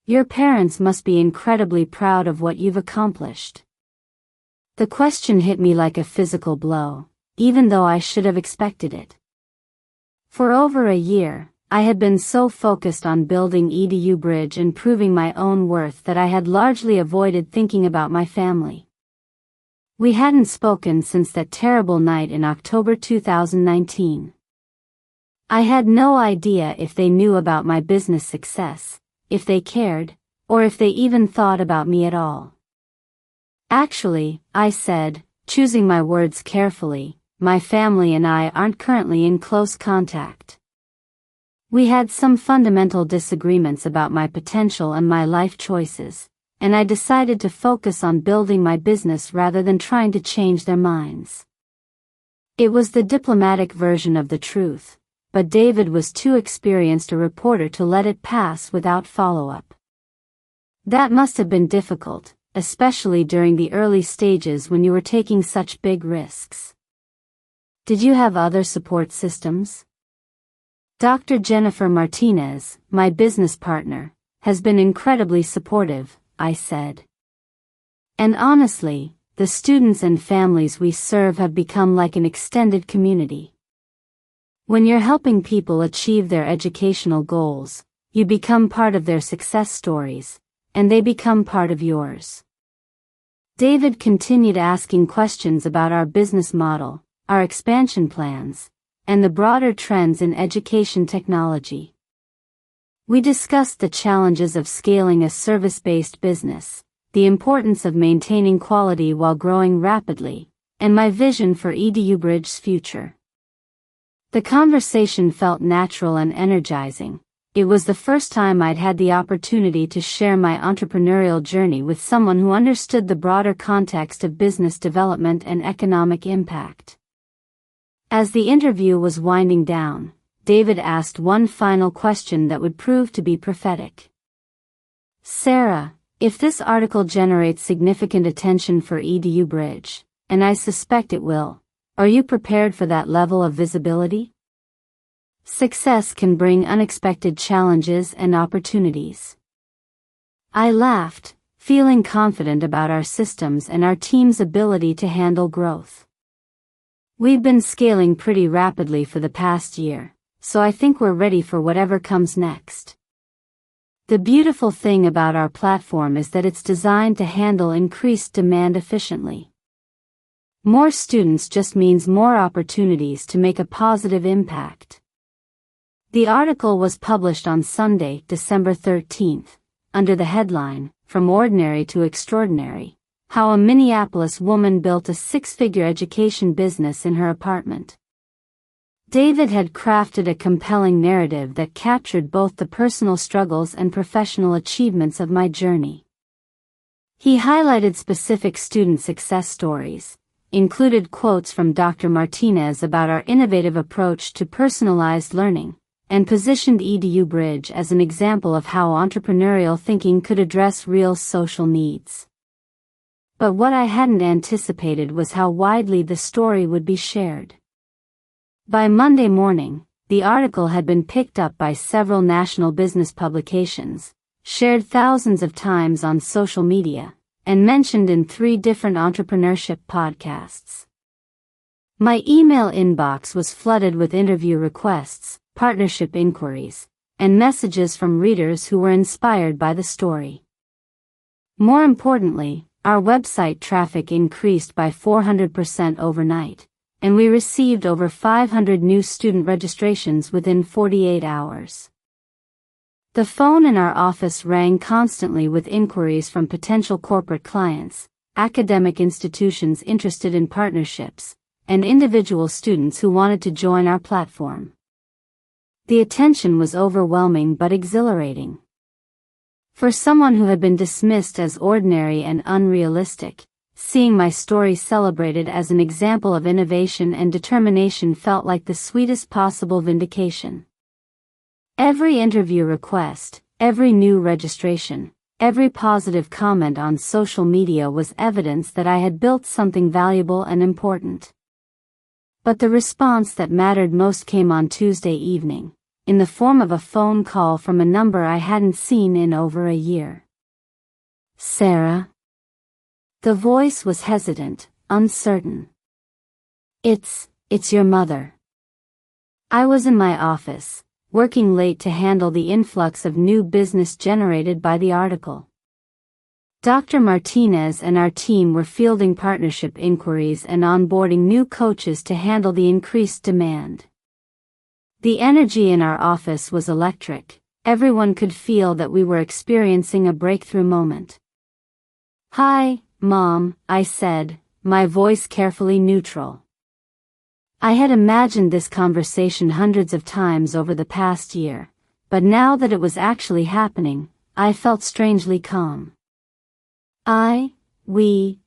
"Your parents must be incredibly proud of what you've accomplished." The question hit me like a physical blow, even though I should have expected it. For over a year, I had been so focused on building EduBridge and proving my own worth that I had largely avoided thinking about my family. We hadn't spoken since that terrible night in October 2019. I had no idea if they knew about my business success, if they cared, or if they even thought about me at all. "Actually," I said, choosing my words carefully, "my family and I aren't currently in close contact. We had some fundamental disagreements about my potential and my life choices, and I decided to focus on building my business rather than trying to change their minds." It was the diplomatic version of the truth, but David was too experienced a reporter to let it pass without follow-up. That must have been difficult, especially during the early stages when you were taking such big risks. Did you have other support systems? Dr. Jennifer Martinez, my business partner, has been incredibly supportive, I said. And honestly, the students and families we serve have become like an extended community. When you're helping people achieve their educational goals, you become part of their success stories, and they become part of yours. David continued asking questions about our business model, our expansion plans, and the broader trends in education technology. We discussed the challenges of scaling a service-based business, the importance of maintaining quality while growing rapidly, and my vision for EduBridge's future. The conversation felt natural and energizing. It was the first time I'd had the opportunity to share my entrepreneurial journey with someone who understood the broader context of business development and economic impact. As the interview was winding down, David asked one final question that would prove to be prophetic. "Sarah, if this article generates significant attention for EduBridge, and I suspect it will, are you prepared for that level of visibility? Success can bring unexpected challenges and opportunities." I laughed, feeling confident about our systems and our team's ability to handle growth. We've been scaling pretty rapidly for the past year, so I think we're ready for whatever comes next. The beautiful thing about our platform is that it's designed to handle increased demand efficiently. More students just means more opportunities to make a positive impact. The article was published on Sunday, December 13th, under the headline, "From Ordinary to Extraordinary: How a Minneapolis Woman Built a Six-Figure Education Business in Her Apartment." David had crafted a compelling narrative that captured both the personal struggles and professional achievements of my journey. He highlighted specific student success stories, included quotes from Dr. Martinez about our innovative approach to personalized learning, and positioned EduBridge as an example of how entrepreneurial thinking could address real social needs. But what I hadn't anticipated was how widely the story would be shared. By Monday morning, the article had been picked up by several national business publications, shared thousands of times on social media, and mentioned in 3 different entrepreneurship podcasts. My email inbox was flooded with interview requests, partnership inquiries, and messages from readers who were inspired by the story. More importantly, our website traffic increased by 400% overnight, and we received over 500 new student registrations within 48 hours. The phone in our office rang constantly with inquiries from potential corporate clients, academic institutions interested in partnerships, and individual students who wanted to join our platform. The attention was overwhelming but exhilarating. For someone who had been dismissed as ordinary and unrealistic, seeing my story celebrated as an example of innovation and determination felt like the sweetest possible vindication. Every interview request, every new registration, every positive comment on social media was evidence that I had built something valuable and important. But the response that mattered most came on Tuesday evening, in the form of a phone call from a number I hadn't seen in over a year. "Sarah?" The voice was hesitant, uncertain. It's your mother." I was in my office, working late to handle the influx of new business generated by the article. Dr. Martinez and our team were fielding partnership inquiries and onboarding new coaches to handle the increased demand. The energy in our office was electric. Everyone could feel that we were experiencing a breakthrough moment. "Hi, Mom," I said, my voice carefully neutral. I had imagined this conversation hundreds of times over the past year, but now that it was actually happening, I felt strangely calm.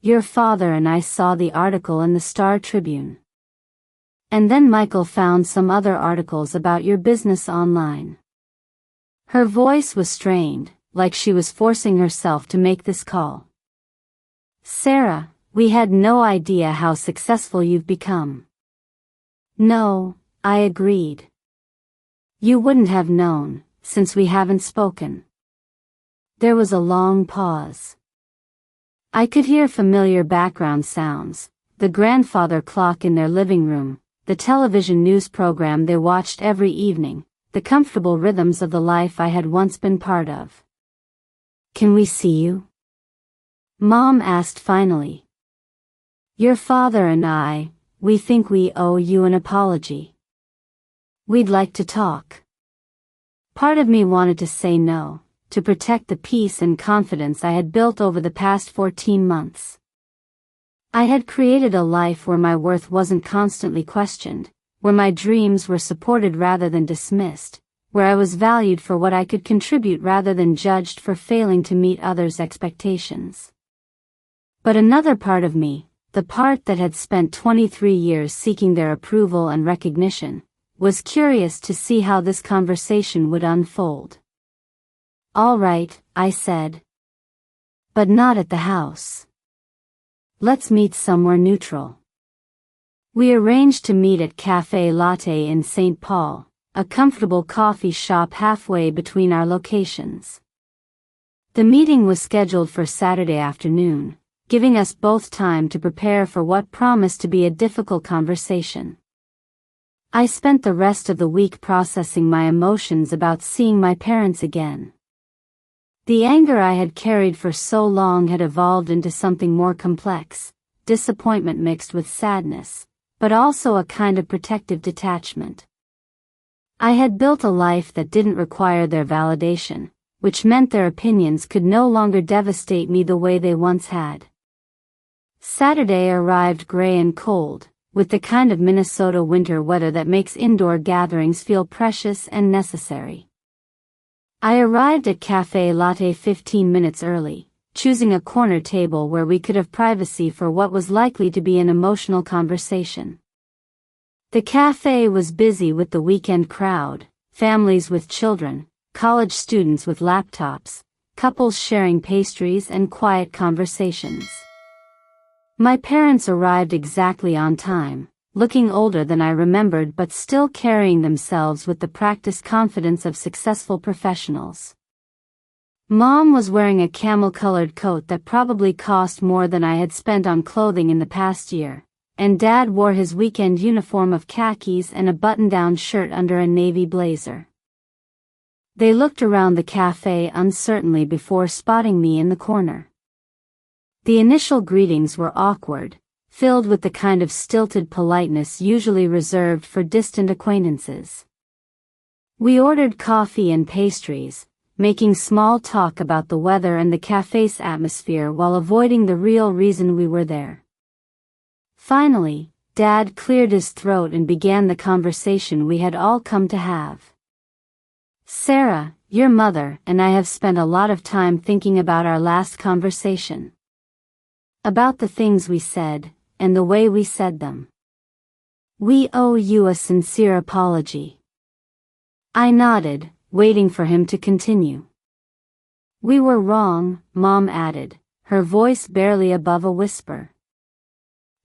Your father and I saw the article in the Star Tribune. And then Michael found some other articles about your business online." Her voice was strained, like she was forcing herself to make this call. "Sarah, we had no idea how successful you've become." "No," I agreed. "You wouldn't have known, since we haven't spoken." There was a long pause. I could hear familiar background sounds, the grandfather clock in their living room, the television news program they watched every evening, the comfortable rhythms of the life I had once been part of. "Can we see you?" Mom asked finally. "Your father and we think we owe you an apology. We'd like to talk." Part of me wanted to say no, to protect the peace and confidence I had built over the past 14 months. I had created a life where my worth wasn't constantly questioned, where my dreams were supported rather than dismissed, where I was valued for what I could contribute rather than judged for failing to meet others' expectations. But another part of me, the part that had spent 23 years seeking their approval and recognition, was curious to see how this conversation would unfold. "All right," I said. "But not at the house. Let's meet somewhere neutral." We arranged to meet at Café Latte in St. Paul, a comfortable coffee shop halfway between our locations. The meeting was scheduled for Saturday afternoon, giving us both time to prepare for what promised to be a difficult conversation. I spent the rest of the week processing my emotions about seeing my parents again. The anger I had carried for so long had evolved into something more complex, disappointment mixed with sadness, but also a kind of protective detachment. I had built a life that didn't require their validation, which meant their opinions could no longer devastate me the way they once had. Saturday arrived gray and cold, with the kind of Minnesota winter weather that makes indoor gatherings feel precious and necessary. I arrived at Café Latte 15 minutes early, choosing a corner table where we could have privacy for what was likely to be an emotional conversation. The cafe was busy with the weekend crowd, families with children, college students with laptops, couples sharing pastries and quiet conversations. My parents arrived exactly on time, looking older than I remembered but still carrying themselves with the practiced confidence of successful professionals. Mom was wearing a camel-colored coat that probably cost more than I had spent on clothing in the past year, and Dad wore his weekend uniform of khakis and a button-down shirt under a navy blazer. They looked around the cafe uncertainly before spotting me in the corner. The initial greetings were awkward, filled with the kind of stilted politeness usually reserved for distant acquaintances. We ordered coffee and pastries, making small talk about the weather and the cafe's atmosphere while avoiding the real reason we were there. Finally, Dad cleared his throat and began the conversation we had all come to have. "Sarah, your mother and I have spent a lot of time thinking about our last conversation. About the things we said, and the way we said them. We owe you a sincere apology." I nodded, waiting for him to continue. "We were wrong," Mom added, her voice barely above a whisper.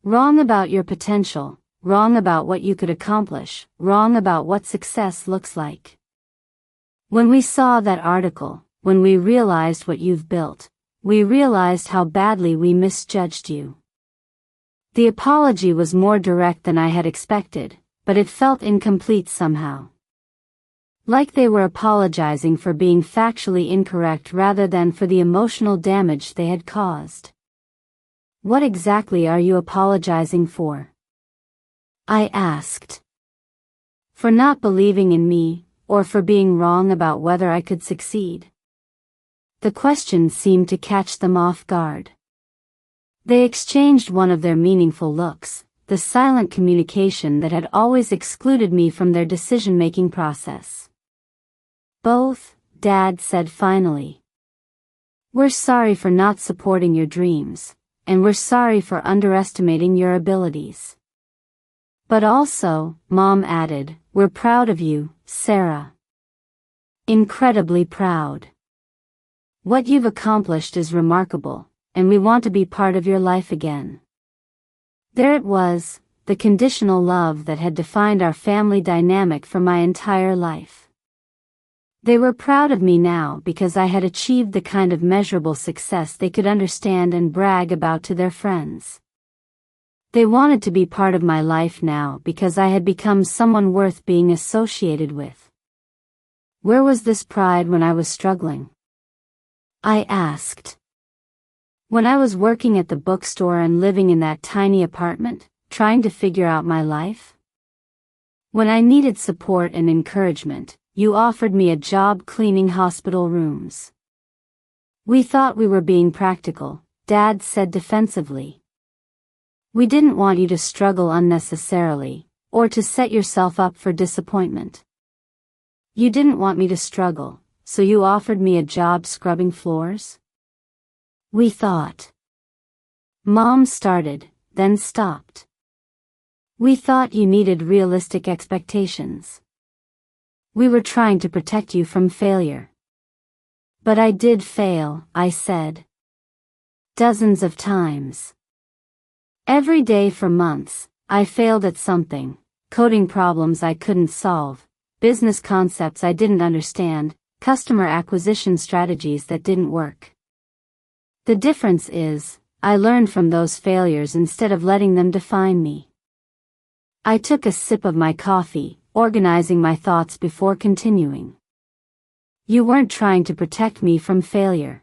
"Wrong about your potential, wrong about what you could accomplish, wrong about what success looks like. When we saw that article, when we realized what you've built, we realized how badly we misjudged you." The apology was more direct than I had expected, but it felt incomplete somehow. Like they were apologizing for being factually incorrect rather than for the emotional damage they had caused. "What exactly are you apologizing for?" I asked. "For not believing in me, or for being wrong about whether I could succeed?" The question seemed to catch them off guard. They exchanged one of their meaningful looks, the silent communication that had always excluded me from their decision-making process. "Both," Dad said finally. "We're sorry for not supporting your dreams, and we're sorry for underestimating your abilities. But also," Mom added, "we're proud of you, Sarah. Incredibly proud. What you've accomplished is remarkable, and we want to be part of your life again." There it was, the conditional love that had defined our family dynamic for my entire life. They were proud of me now because I had achieved the kind of measurable success they could understand and brag about to their friends. They wanted to be part of my life now because I had become someone worth being associated with. Where was this pride when I was struggling? I asked. When I was working at the bookstore and living in that tiny apartment, trying to figure out my life? When I needed support and encouragement, you offered me a job cleaning hospital rooms. We thought we were being practical, Dad said defensively. We didn't want you to struggle unnecessarily, or to set yourself up for disappointment. You didn't want me to struggle, so you offered me a job scrubbing floors? We thought. Mom started, then stopped. We thought you needed realistic expectations. We were trying to protect you from failure. But I did fail, I said. Dozens of times. Every day for months, I failed at something: coding problems I couldn't solve, business concepts I didn't understand, customer acquisition strategies that didn't work. The difference is, I learned from those failures instead of letting them define me. I took a sip of my coffee, organizing my thoughts before continuing. You weren't trying to protect me from failure.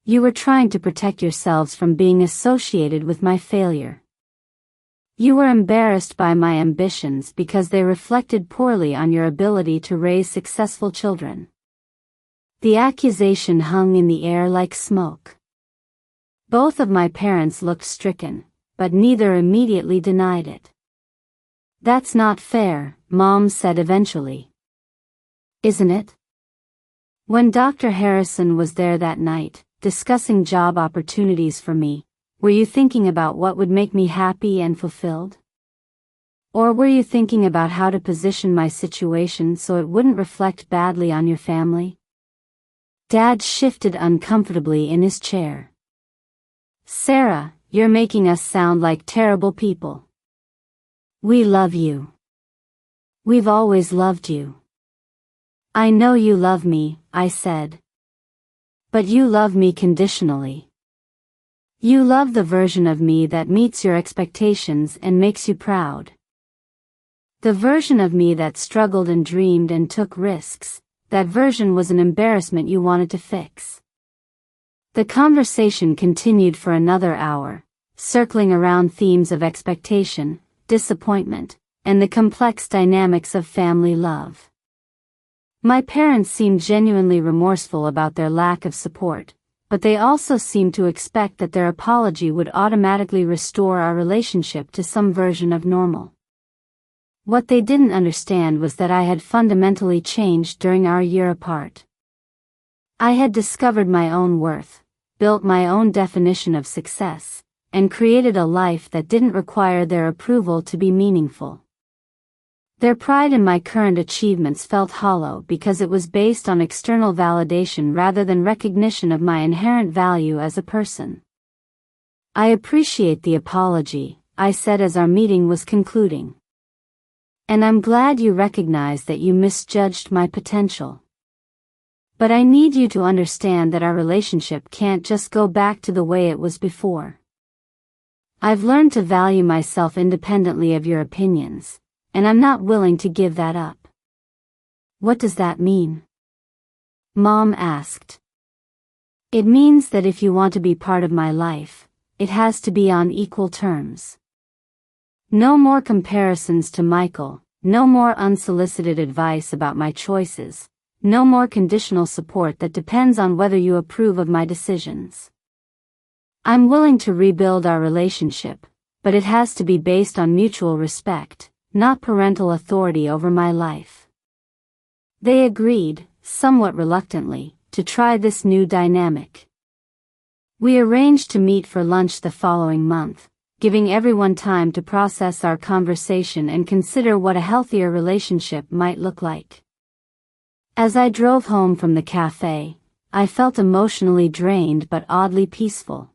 You were trying to protect yourselves from being associated with my failure. You were embarrassed by my ambitions because they reflected poorly on your ability to raise successful children. The accusation hung in the air like smoke. Both of my parents looked stricken, but neither immediately denied it. That's not fair, Mom said eventually. Isn't it? When Dr. Harrison was there that night, discussing job opportunities for me, were you thinking about what would make me happy and fulfilled? Or were you thinking about how to position my situation so it wouldn't reflect badly on your family? Dad shifted uncomfortably in his chair. Sarah, you're making us sound like terrible people. We love you. We've always loved you. I know you love me, I said. But you love me conditionally. You love the version of me that meets your expectations and makes you proud. The version of me that struggled and dreamed and took risks, that version was an embarrassment you wanted to fix. The conversation continued for another hour, circling around themes of expectation, disappointment, and the complex dynamics of family love. My parents seemed genuinely remorseful about their lack of support, but they also seemed to expect that their apology would automatically restore our relationship to some version of normal. What they didn't understand was that I had fundamentally changed during our year apart. I had discovered my own worth, built my own definition of success, and created a life that didn't require their approval to be meaningful. Their pride in my current achievements felt hollow because it was based on external validation rather than recognition of my inherent value as a person. I appreciate the apology, I said as our meeting was concluding. And I'm glad you recognize that you misjudged my potential. But I need you to understand that our relationship can't just go back to the way it was before. I've learned to value myself independently of your opinions, and I'm not willing to give that up. What does that mean? Mom asked. It means that if you want to be part of my life, it has to be on equal terms. No more comparisons to Michael, no more unsolicited advice about my choices, no more conditional support that depends on whether you approve of my decisions. I'm willing to rebuild our relationship, but it has to be based on mutual respect, not parental authority over my life. They agreed, somewhat reluctantly, to try this new dynamic. We arranged to meet for lunch the following month, giving everyone time to process our conversation and consider what a healthier relationship might look like. As I drove home from the cafe, I felt emotionally drained but oddly peaceful.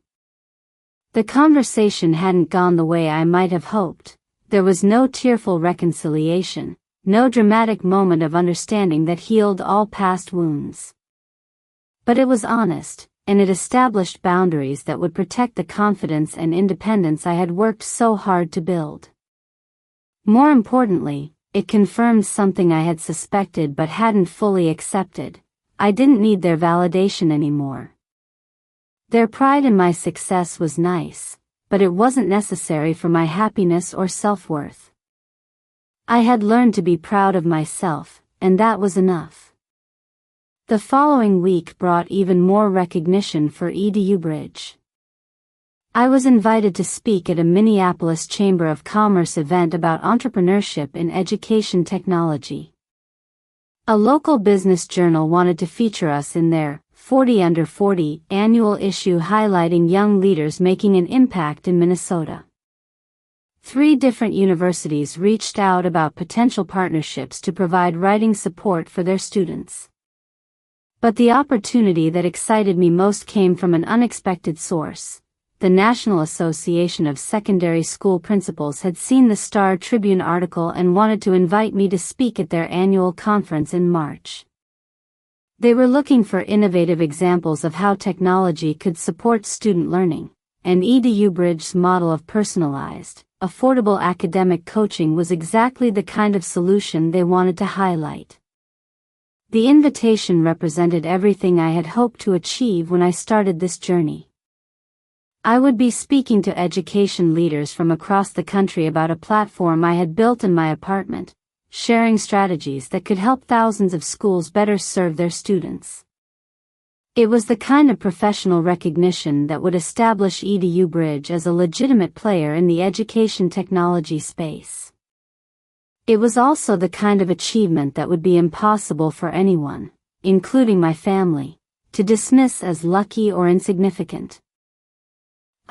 The conversation hadn't gone the way I might have hoped. There was no tearful reconciliation, no dramatic moment of understanding that healed all past wounds. But it was honest, and it established boundaries that would protect the confidence and independence I had worked so hard to build. More importantly, it confirmed something I had suspected but hadn't fully accepted: I didn't need their validation anymore. Their pride in my success was nice, but it wasn't necessary for my happiness or self-worth. I had learned to be proud of myself, and that was enough. The following week brought even more recognition for EduBridge. I was invited to speak at a Minneapolis Chamber of Commerce event about entrepreneurship in education technology. A local business journal wanted to feature us in their 40 Under 40 annual issue highlighting young leaders making an impact in Minnesota. 3 different universities reached out about potential partnerships to provide writing support for their students. But the opportunity that excited me most came from an unexpected source. The National Association of Secondary School Principals had seen the Star Tribune article and wanted to invite me to speak at their annual conference in March. They were looking for innovative examples of how technology could support student learning, and EduBridge's model of personalized, affordable academic coaching was exactly the kind of solution they wanted to highlight. The invitation represented everything I had hoped to achieve when I started this journey. I would be speaking to education leaders from across the country about a platform I had built in my apartment, sharing strategies that could help thousands of schools better serve their students. It was the kind of professional recognition that would establish EduBridge as a legitimate player in the education technology space. It was also the kind of achievement that would be impossible for anyone, including my family, to dismiss as lucky or insignificant.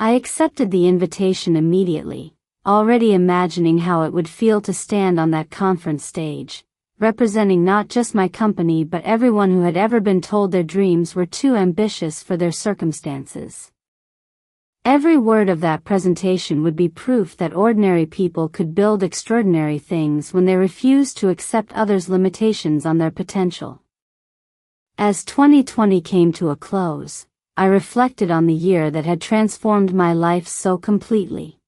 I accepted the invitation immediately, already imagining how it would feel to stand on that conference stage, representing not just my company but everyone who had ever been told their dreams were too ambitious for their circumstances. Every word of that presentation would be proof that ordinary people could build extraordinary things when they refused to accept others' limitations on their potential. As 2020 came to a close, I reflected on the year that had transformed my life so completely.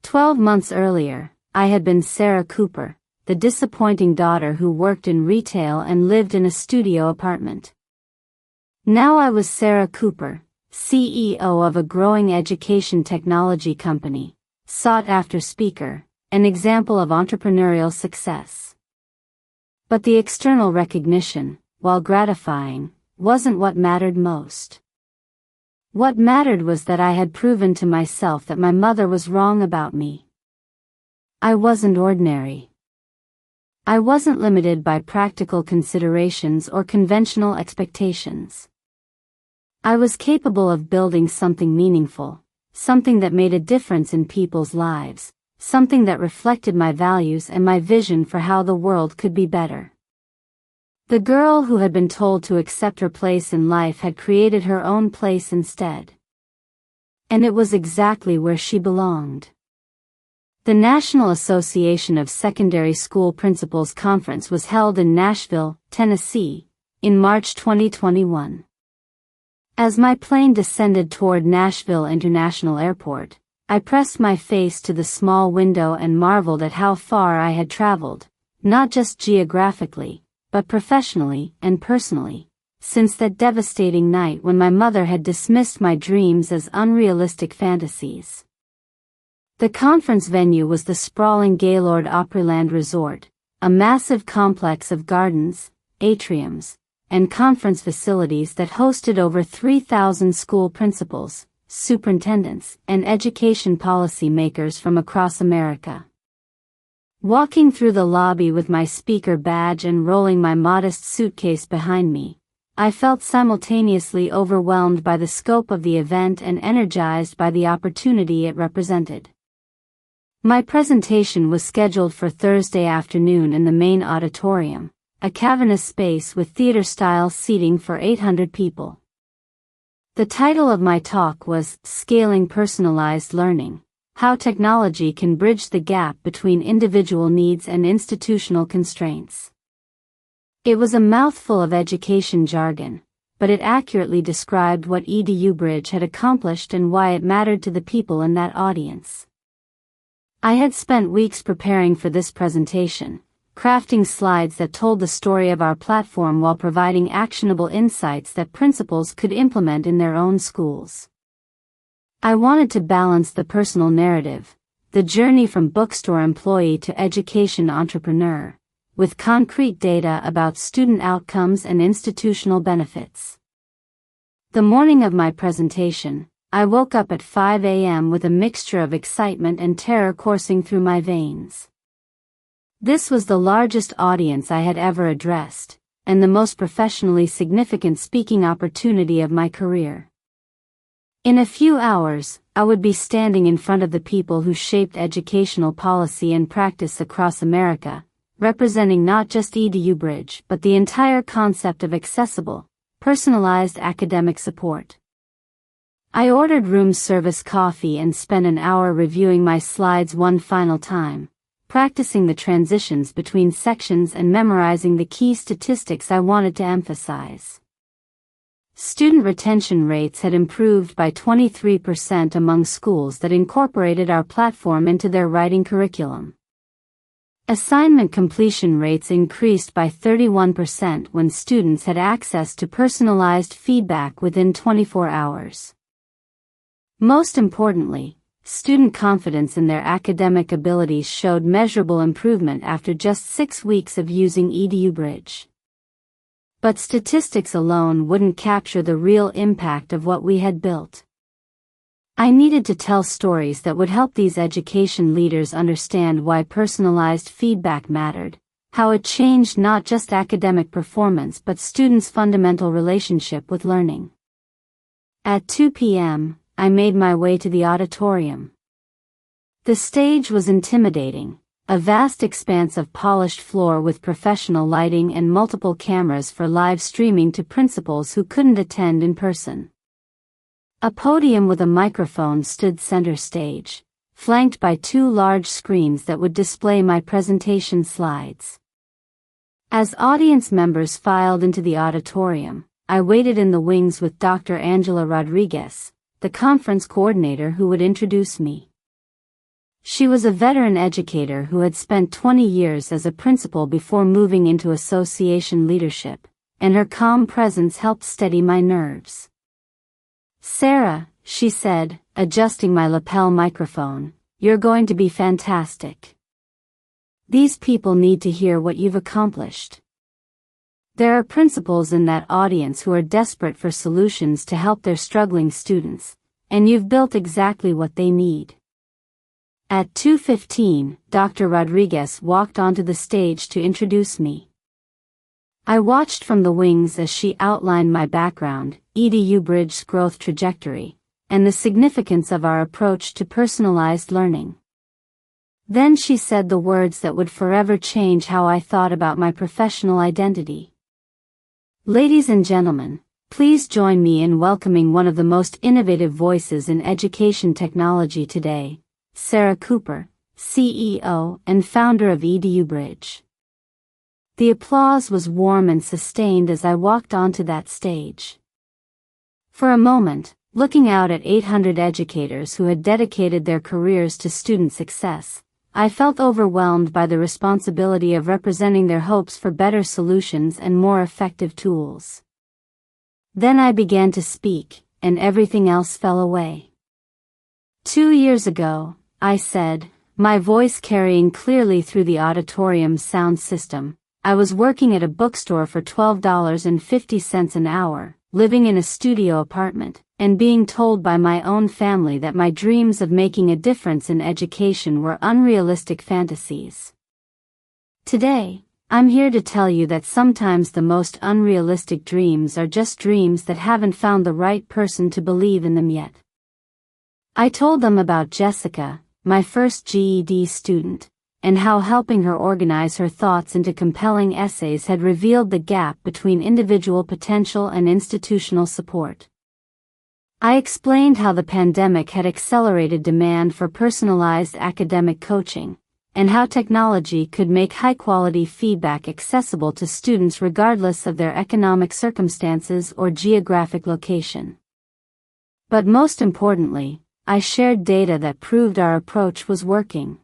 12 months earlier, I had been Sarah Cooper, the disappointing daughter who worked in retail and lived in a studio apartment. Now I was Sarah Cooper, CEO of a growing education technology company, sought-after speaker, an example of entrepreneurial success. But the external recognition, while gratifying, wasn't what mattered most. What mattered was that I had proven to myself that my mother was wrong about me. I wasn't ordinary. I wasn't limited by practical considerations or conventional expectations. I was capable of building something meaningful, something that made a difference in people's lives, something that reflected my values and my vision for how the world could be better. The girl who had been told to accept her place in life had created her own place instead. And it was exactly where she belonged. The National Association of Secondary School Principals Conference was held in Nashville, Tennessee, in March 2021. As my plane descended toward Nashville International Airport, I pressed my face to the small window and marveled at how far I had traveled, not just geographically, but professionally and personally, since that devastating night when my mother had dismissed my dreams as unrealistic fantasies. The conference venue was the sprawling Gaylord Opryland Resort, a massive complex of gardens, atriums, and conference facilities that hosted over 3,000 school principals, superintendents, and education policy makers from across America. Walking through the lobby with my speaker badge and rolling my modest suitcase behind me, I felt simultaneously overwhelmed by the scope of the event and energized by the opportunity it represented. My presentation was scheduled for Thursday afternoon in the main auditorium, a cavernous space with theater-style seating for 800 people. The title of my talk was Scaling Personalized Learning: How Technology Can Bridge the Gap Between Individual Needs and Institutional Constraints. It was a mouthful of education jargon, but it accurately described what EduBridge had accomplished and why it mattered to the people in that audience. I had spent weeks preparing for this presentation, crafting slides that told the story of our platform while providing actionable insights that principals could implement in their own schools. I wanted to balance the personal narrative, the journey from bookstore employee to education entrepreneur, with concrete data about student outcomes and institutional benefits. The morning of my presentation, I woke up at 5 a.m. with a mixture of excitement and terror coursing through my veins. This was the largest audience I had ever addressed, and the most professionally significant speaking opportunity of my career. In a few hours, I would be standing in front of the people who shaped educational policy and practice across America, representing not just EduBridge but the entire concept of accessible, personalized academic support. I ordered room service coffee and spent an hour reviewing my slides one final time, practicing the transitions between sections and memorizing the key statistics I wanted to emphasize. Student retention rates had improved by 23% among schools that incorporated our platform into their writing curriculum. Assignment completion rates increased by 31% when students had access to personalized feedback within 24 hours. Most importantly, student confidence in their academic abilities showed measurable improvement after just 6 weeks of using EduBridge. But statistics alone wouldn't capture the real impact of what we had built. I needed to tell stories that would help these education leaders understand why personalized feedback mattered, how it changed not just academic performance but students' fundamental relationship with learning. At 2 p.m., I made my way to the auditorium. The stage was intimidating, a vast expanse of polished floor with professional lighting and multiple cameras for live streaming to principals who couldn't attend in person. A podium with a microphone stood center stage, flanked by 2 large screens that would display my presentation slides. As audience members filed into the auditorium, I waited in the wings with Dr. Angela Rodriguez, the conference coordinator who would introduce me. She was a veteran educator who had spent 20 years as a principal before moving into association leadership, and her calm presence helped steady my nerves. "Sarah," she said, adjusting my lapel microphone, "you're going to be fantastic. These people need to hear what you've accomplished." There are principals in that audience who are desperate for solutions to help their struggling students, and you've built exactly what they need. At 2:15, Dr. Rodriguez walked onto the stage to introduce me. I watched from the wings as she outlined my background, EduBridge's growth trajectory, and the significance of our approach to personalized learning. Then she said the words that would forever change how I thought about my professional identity. "Ladies and gentlemen, please join me in welcoming one of the most innovative voices in education technology today, Sarah Cooper, CEO and founder of EduBridge." The applause was warm and sustained as I walked onto that stage. For a moment, looking out at 800 educators who had dedicated their careers to student success, I felt overwhelmed by the responsibility of representing their hopes for better solutions and more effective tools. Then I began to speak, and everything else fell away. 2 years ago, I said, my voice carrying clearly through the auditorium's sound system, I was working at a bookstore for $12.50 an hour, living in a studio apartment, and being told by my own family that my dreams of making a difference in education were unrealistic fantasies. Today, I'm here to tell you that sometimes the most unrealistic dreams are just dreams that haven't found the right person to believe in them yet. I told them about Jessica, my first GED student, and how helping her organize her thoughts into compelling essays had revealed the gap between individual potential and institutional support. I explained how the pandemic had accelerated demand for personalized academic coaching, and how technology could make high-quality feedback accessible to students regardless of their economic circumstances or geographic location. But most importantly, I shared data that proved our approach was working.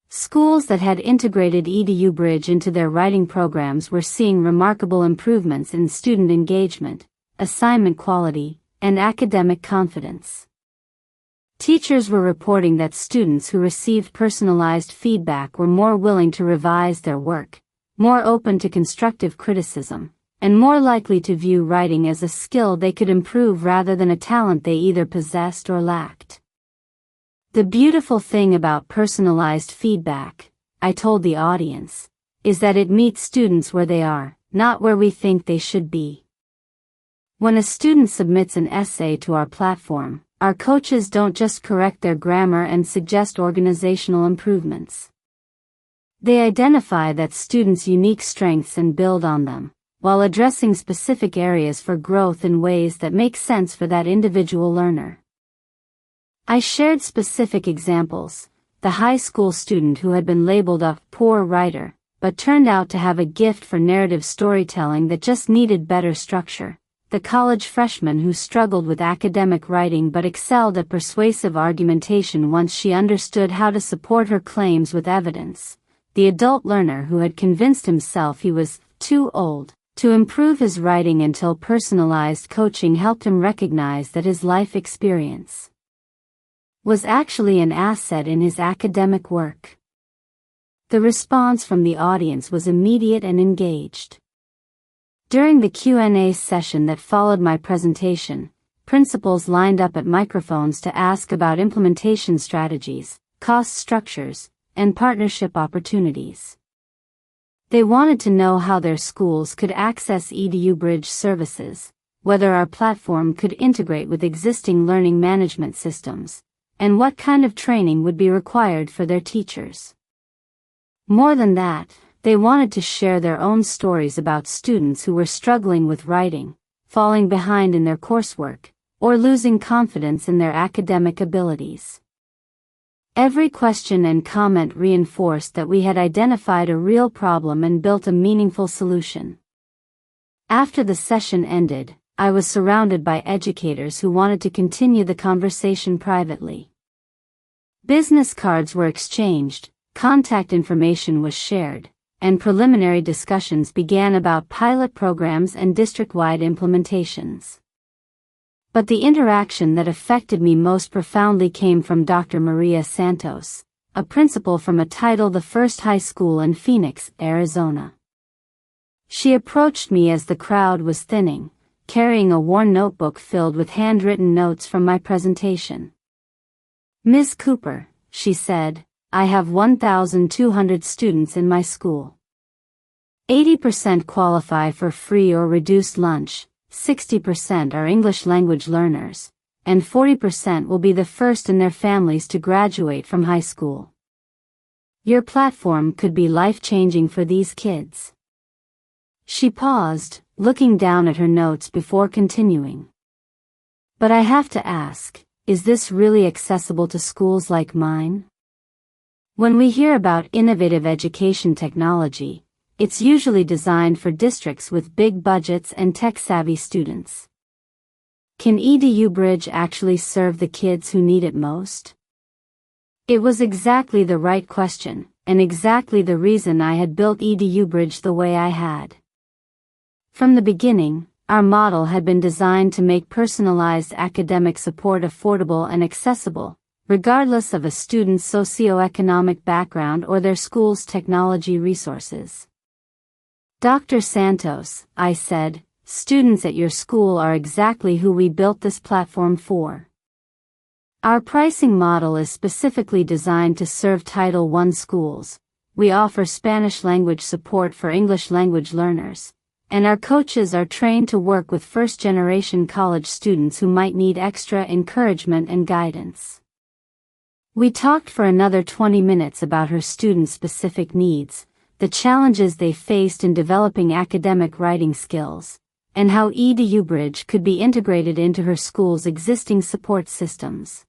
Schools that had integrated EduBridge into their writing programs were seeing remarkable improvements in student engagement, assignment quality, and academic confidence. Teachers were reporting that students who received personalized feedback were more willing to revise their work, more open to constructive criticism, and more likely to view writing as a skill they could improve rather than a talent they either possessed or lacked. The beautiful thing about personalized feedback, I told the audience, is that it meets students where they are, not where we think they should be. When a student submits an essay to our platform, our coaches don't just correct their grammar and suggest organizational improvements. They identify that students' unique strengths and build on them, while addressing specific areas for growth in ways that make sense for that individual learner. I shared specific examples: the high school student who had been labeled a poor writer, but turned out to have a gift for narrative storytelling that just needed better structure; the college freshman who struggled with academic writing but excelled at persuasive argumentation once she understood how to support her claims with evidence; the adult learner who had convinced himself he was too old to improve his writing until personalized coaching helped him recognize that his life experience was actually an asset in his academic work. The response from the audience was immediate and engaged. During the Q&A session that followed my presentation, principals lined up at microphones to ask about implementation strategies, cost structures, and partnership opportunities. They wanted to know how their schools could access EduBridge services, whether our platform could integrate with existing learning management systems, and what kind of training would be required for their teachers. More than that, they wanted to share their own stories about students who were struggling with writing, falling behind in their coursework, or losing confidence in their academic abilities. Every question and comment reinforced that we had identified a real problem and built a meaningful solution. After the session ended, I was surrounded by educators who wanted to continue the conversation privately. Business cards were exchanged, contact information was shared, and preliminary discussions began about pilot programs and district-wide implementations. But the interaction that affected me most profoundly came from Dr. Maria Santos, a principal from a Title I high school in Phoenix, Arizona. She approached me as the crowd was thinning, carrying a worn notebook filled with handwritten notes from my presentation. "Ms. Cooper," she said, "I have 1,200 students in my school. 80% qualify for free or reduced lunch, 60% are English language learners, and 40% will be the first in their families to graduate from high school. Your platform could be life-changing for these kids." She paused, looking down at her notes before continuing. "But I have to ask, is this really accessible to schools like mine?" When we hear about innovative education technology, it's usually designed for districts with big budgets and tech-savvy students. Can EduBridge actually serve the kids who need it most? It was exactly the right question, and exactly the reason I had built EduBridge the way I had. From the beginning, our model had been designed to make personalized academic support affordable and accessible, regardless of a student's socioeconomic background or their school's technology resources. "Dr. Santos," I said, "students at your school are exactly who we built this platform for. Our pricing model is specifically designed to serve Title I schools. We offer Spanish language support for English language learners, and our coaches are trained to work with first-generation college students who might need extra encouragement and guidance." We talked for another 20 minutes about her student-specific needs, the challenges they faced in developing academic writing skills, and how EduBridge could be integrated into her school's existing support systems.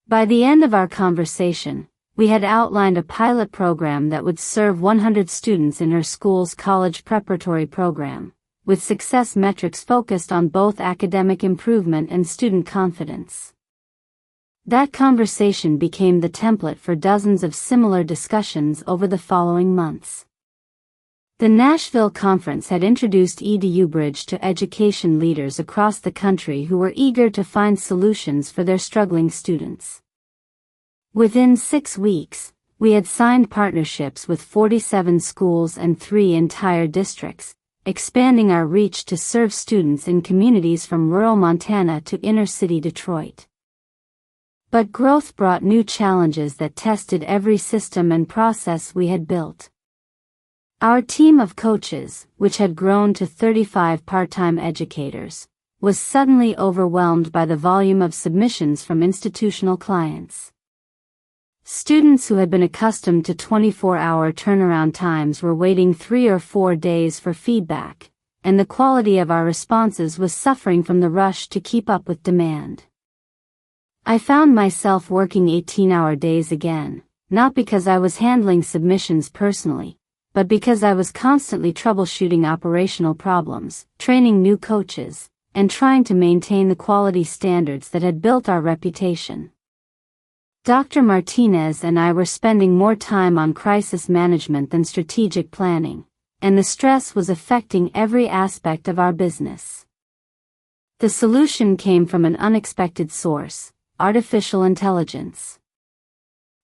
By the end of our conversation, we had outlined a pilot program that would serve 100 students in her school's college preparatory program, with success metrics focused on both academic improvement and student confidence. That conversation became the template for dozens of similar discussions over the following months. The Nashville conference had introduced EduBridge to education leaders across the country who were eager to find solutions for their struggling students. Within 6 weeks, we had signed partnerships with 47 schools and 3 entire districts, expanding our reach to serve students in communities from rural Montana to inner-city Detroit. But growth brought new challenges that tested every system and process we had built. Our team of coaches, which had grown to 35 part-time educators, was suddenly overwhelmed by the volume of submissions from institutional clients. Students who had been accustomed to 24-hour turnaround times were waiting 3 or 4 days for feedback, and the quality of our responses was suffering from the rush to keep up with demand. I found myself working 18-hour days again, not because I was handling submissions personally, but because I was constantly troubleshooting operational problems, training new coaches, and trying to maintain the quality standards that had built our reputation. Dr. Martinez and I were spending more time on crisis management than strategic planning, and the stress was affecting every aspect of our business. The solution came from an unexpected source: artificial intelligence.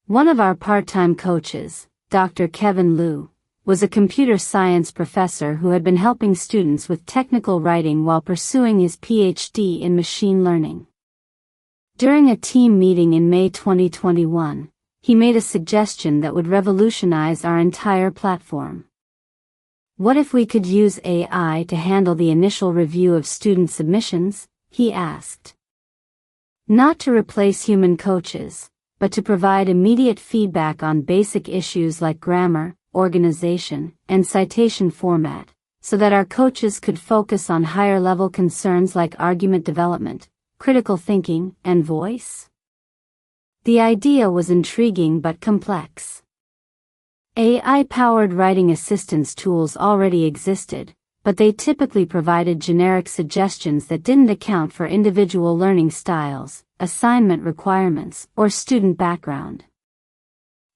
One of our part-time coaches, Dr. Kevin Liu, was a computer science professor who had been helping students with technical writing while pursuing his PhD in machine learning. During a team meeting in May 2021, he made a suggestion that would revolutionize our entire platform. What if we could use AI to handle the initial review of student submissions? He asked. Not to replace human coaches, but to provide immediate feedback on basic issues like grammar, organization, and citation format, so that our coaches could focus on higher-level concerns like argument development, critical thinking, and voice? The idea was intriguing but complex. AI-powered writing assistance tools already existed, but they typically provided generic suggestions that didn't account for individual learning styles, assignment requirements, or student background.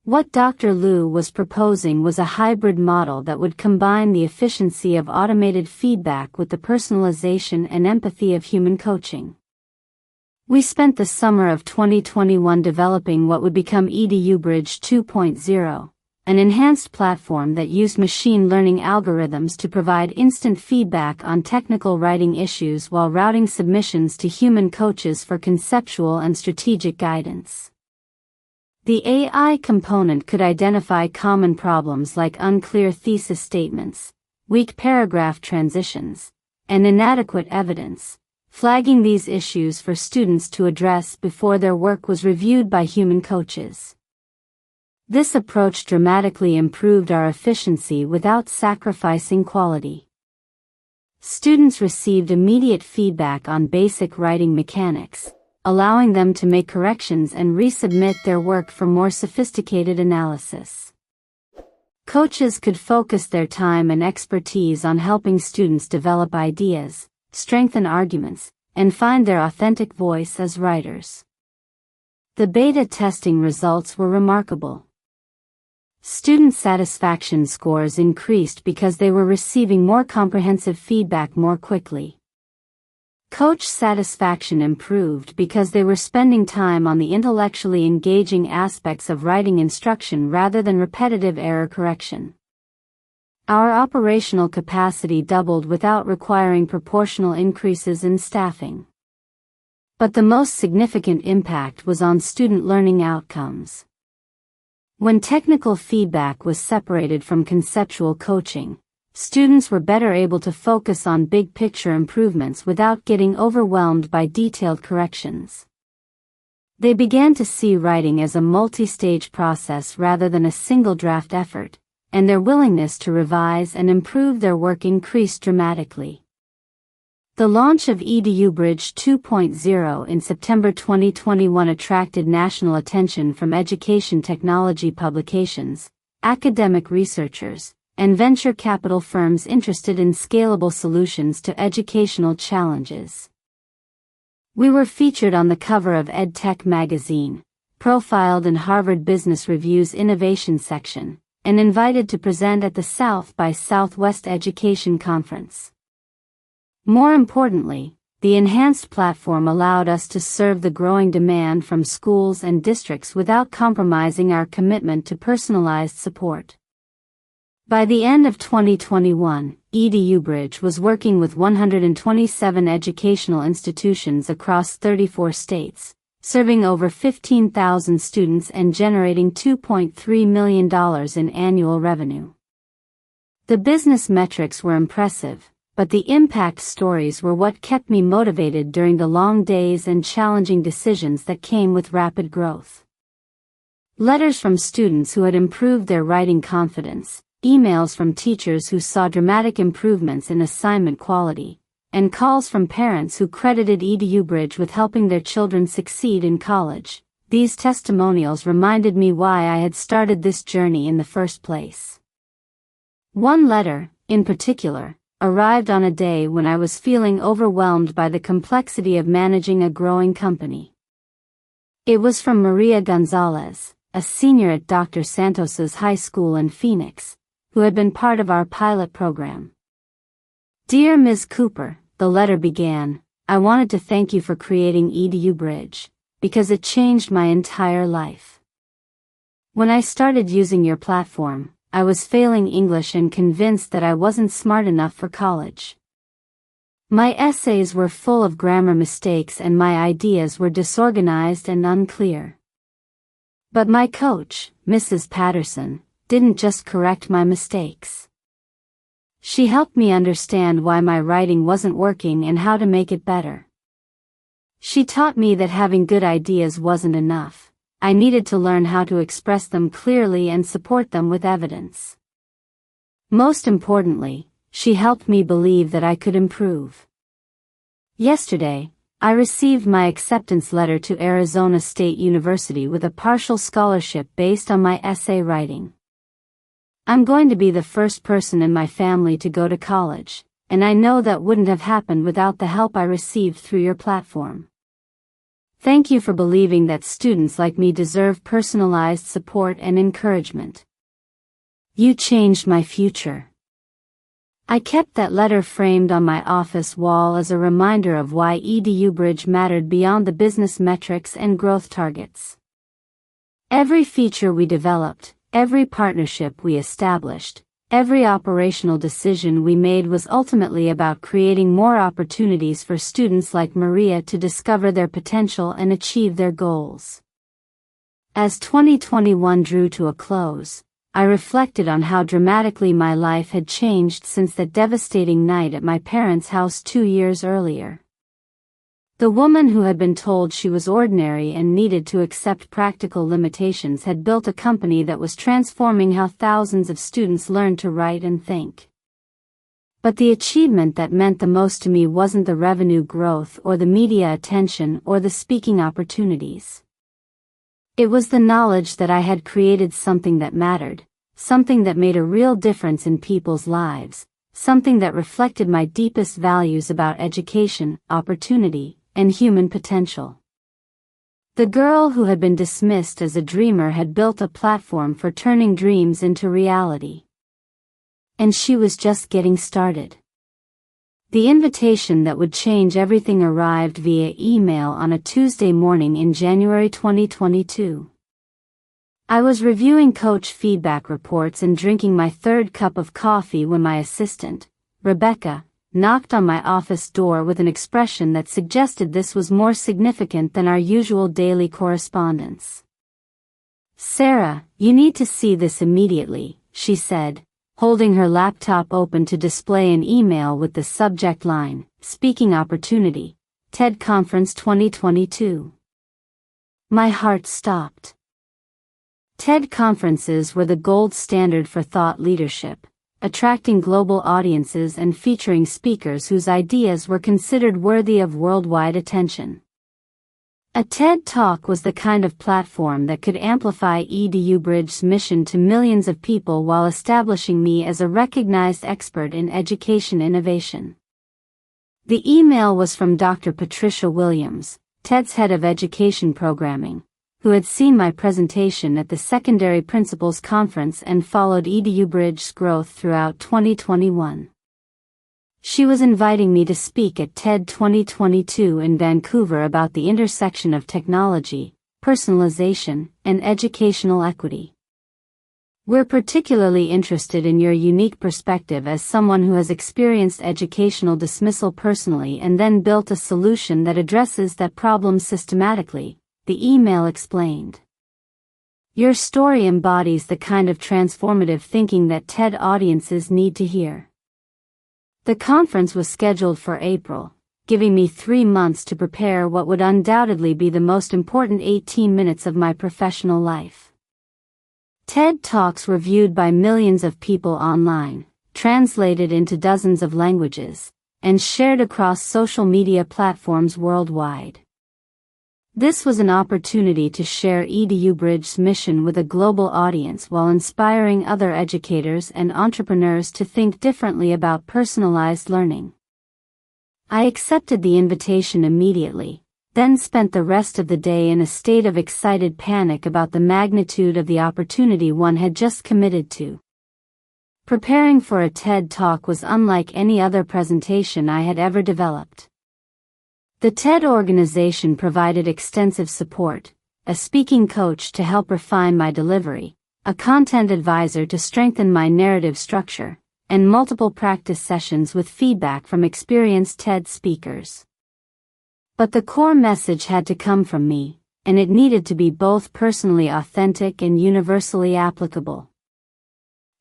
What Dr. Liu was proposing was a hybrid model that would combine the efficiency of automated feedback with the personalization and empathy of human coaching. We spent the summer of 2021 developing what would become EduBridge 2.0, an enhanced platform that used machine learning algorithms to provide instant feedback on technical writing issues while routing submissions to human coaches for conceptual and strategic guidance. The AI component could identify common problems like unclear thesis statements, weak paragraph transitions, and inadequate evidence, flagging these issues for students to address before their work was reviewed by human coaches. This approach dramatically improved our efficiency without sacrificing quality. Students received immediate feedback on basic writing mechanics, allowing them to make corrections and resubmit their work for more sophisticated analysis. Coaches could focus their time and expertise on helping students develop ideas, strengthen arguments, and find their authentic voice as writers. The beta testing results were remarkable. Student satisfaction scores increased because they were receiving more comprehensive feedback more quickly. Coach satisfaction improved because they were spending time on the intellectually engaging aspects of writing instruction rather than repetitive error correction. Our operational capacity doubled without requiring proportional increases in staffing. But the most significant impact was on student learning outcomes. When technical feedback was separated from conceptual coaching, students were better able to focus on big-picture improvements without getting overwhelmed by detailed corrections. They began to see writing as a multi-stage process rather than a single draft effort, and their willingness to revise and improve their work increased dramatically. The launch of EduBridge 2.0 in September 2021 attracted national attention from education technology publications, academic researchers, and venture capital firms interested in scalable solutions to educational challenges. We were featured on the cover of EdTech magazine, profiled in Harvard Business Review's innovation section, and invited to present at the South by Southwest Education Conference. More importantly, the enhanced platform allowed us to serve the growing demand from schools and districts without compromising our commitment to personalized support. By the end of 2021, EduBridge was working with 127 educational institutions across 34 states, serving over 15,000 students and generating $2.3 million in annual revenue. The business metrics were impressive, but the impact stories were what kept me motivated during the long days and challenging decisions that came with rapid growth. Letters from students who had improved their writing confidence, emails from teachers who saw dramatic improvements in assignment quality, and calls from parents who credited EduBridge with helping their children succeed in college. These testimonials reminded me why I had started this journey in the first place. One letter, in particular, arrived on a day when I was feeling overwhelmed by the complexity of managing a growing company. It was from Maria Gonzalez, a senior at Dr. Santos's high school in Phoenix, who had been part of our pilot program. Dear Ms. Cooper, the letter began, I wanted to thank you for creating EduBridge, because it changed my entire life. When I started using your platform, I was failing English and convinced that I wasn't smart enough for college. My essays were full of grammar mistakes and my ideas were disorganized and unclear. But my coach, Mrs. Patterson, didn't just correct my mistakes. She helped me understand why my writing wasn't working and how to make it better. She taught me that having good ideas wasn't enough. I needed to learn how to express them clearly and support them with evidence. Most importantly, she helped me believe that I could improve. Yesterday, I received my acceptance letter to Arizona State University with a partial scholarship based on my essay writing. I'm going to be the first person in my family to go to college, and I know that wouldn't have happened without the help I received through your platform. Thank you for believing that students like me deserve personalized support and encouragement. You changed my future. I kept that letter framed on my office wall as a reminder of why EduBridge mattered beyond the business metrics and growth targets. Every feature we developed, every partnership we established, every operational decision we made was ultimately about creating more opportunities for students like Maria to discover their potential and achieve their goals. As 2021 drew to a close, I reflected on how dramatically my life had changed since that devastating night at my parents' house 2 years earlier. The woman who had been told she was ordinary and needed to accept practical limitations had built a company that was transforming how thousands of students learned to write and think. But the achievement that meant the most to me wasn't the revenue growth or the media attention or the speaking opportunities. It was the knowledge that I had created something that mattered, something that made a real difference in people's lives, something that reflected my deepest values about education, opportunity, and human potential. The girl who had been dismissed as a dreamer had built a platform for turning dreams into reality. And she was just getting started. The invitation that would change everything arrived via email on a Tuesday morning in January 2022. I was reviewing coach feedback reports and drinking my third cup of coffee when my assistant, Rebecca, knocked on my office door with an expression that suggested this was more significant than our usual daily correspondence. "Sarah, you need to see this immediately," she said, holding her laptop open to display an email with the subject line, "Speaking Opportunity, TED Conference 2022. My heart stopped. TED conferences were the gold standard for thought leadership, attracting global audiences and featuring speakers whose ideas were considered worthy of worldwide attention. A TED Talk was the kind of platform that could amplify EduBridge's mission to millions of people while establishing me as a recognized expert in education innovation. The email was from Dr. Patricia Williams, TED's head of education programming, who had seen my presentation at the Secondary Principals Conference and followed EduBridge's growth throughout 2021. She was inviting me to speak at TED 2022 in Vancouver about the intersection of technology, personalization, and educational equity. "We're particularly interested in your unique perspective as someone who has experienced educational dismissal personally and then built a solution that addresses that problem systematically," the email explained. Your story embodies the kind of transformative thinking that TED audiences need to hear. The conference was scheduled for April, giving me 3 months to prepare what would undoubtedly be the most important 18 minutes of my professional life. TED Talks were viewed by millions of people online, translated into dozens of languages, and shared across social media platforms worldwide. This was an opportunity to share EduBridge's mission with a global audience while inspiring other educators and entrepreneurs to think differently about personalized learning. I accepted the invitation immediately, then spent the rest of the day in a state of excited panic about the magnitude of the opportunity one had just committed to. Preparing for a TED Talk was unlike any other presentation I had ever developed. The TED organization provided extensive support, a speaking coach to help refine my delivery, a content advisor to strengthen my narrative structure, and multiple practice sessions with feedback from experienced TED speakers. But the core message had to come from me, and it needed to be both personally authentic and universally applicable.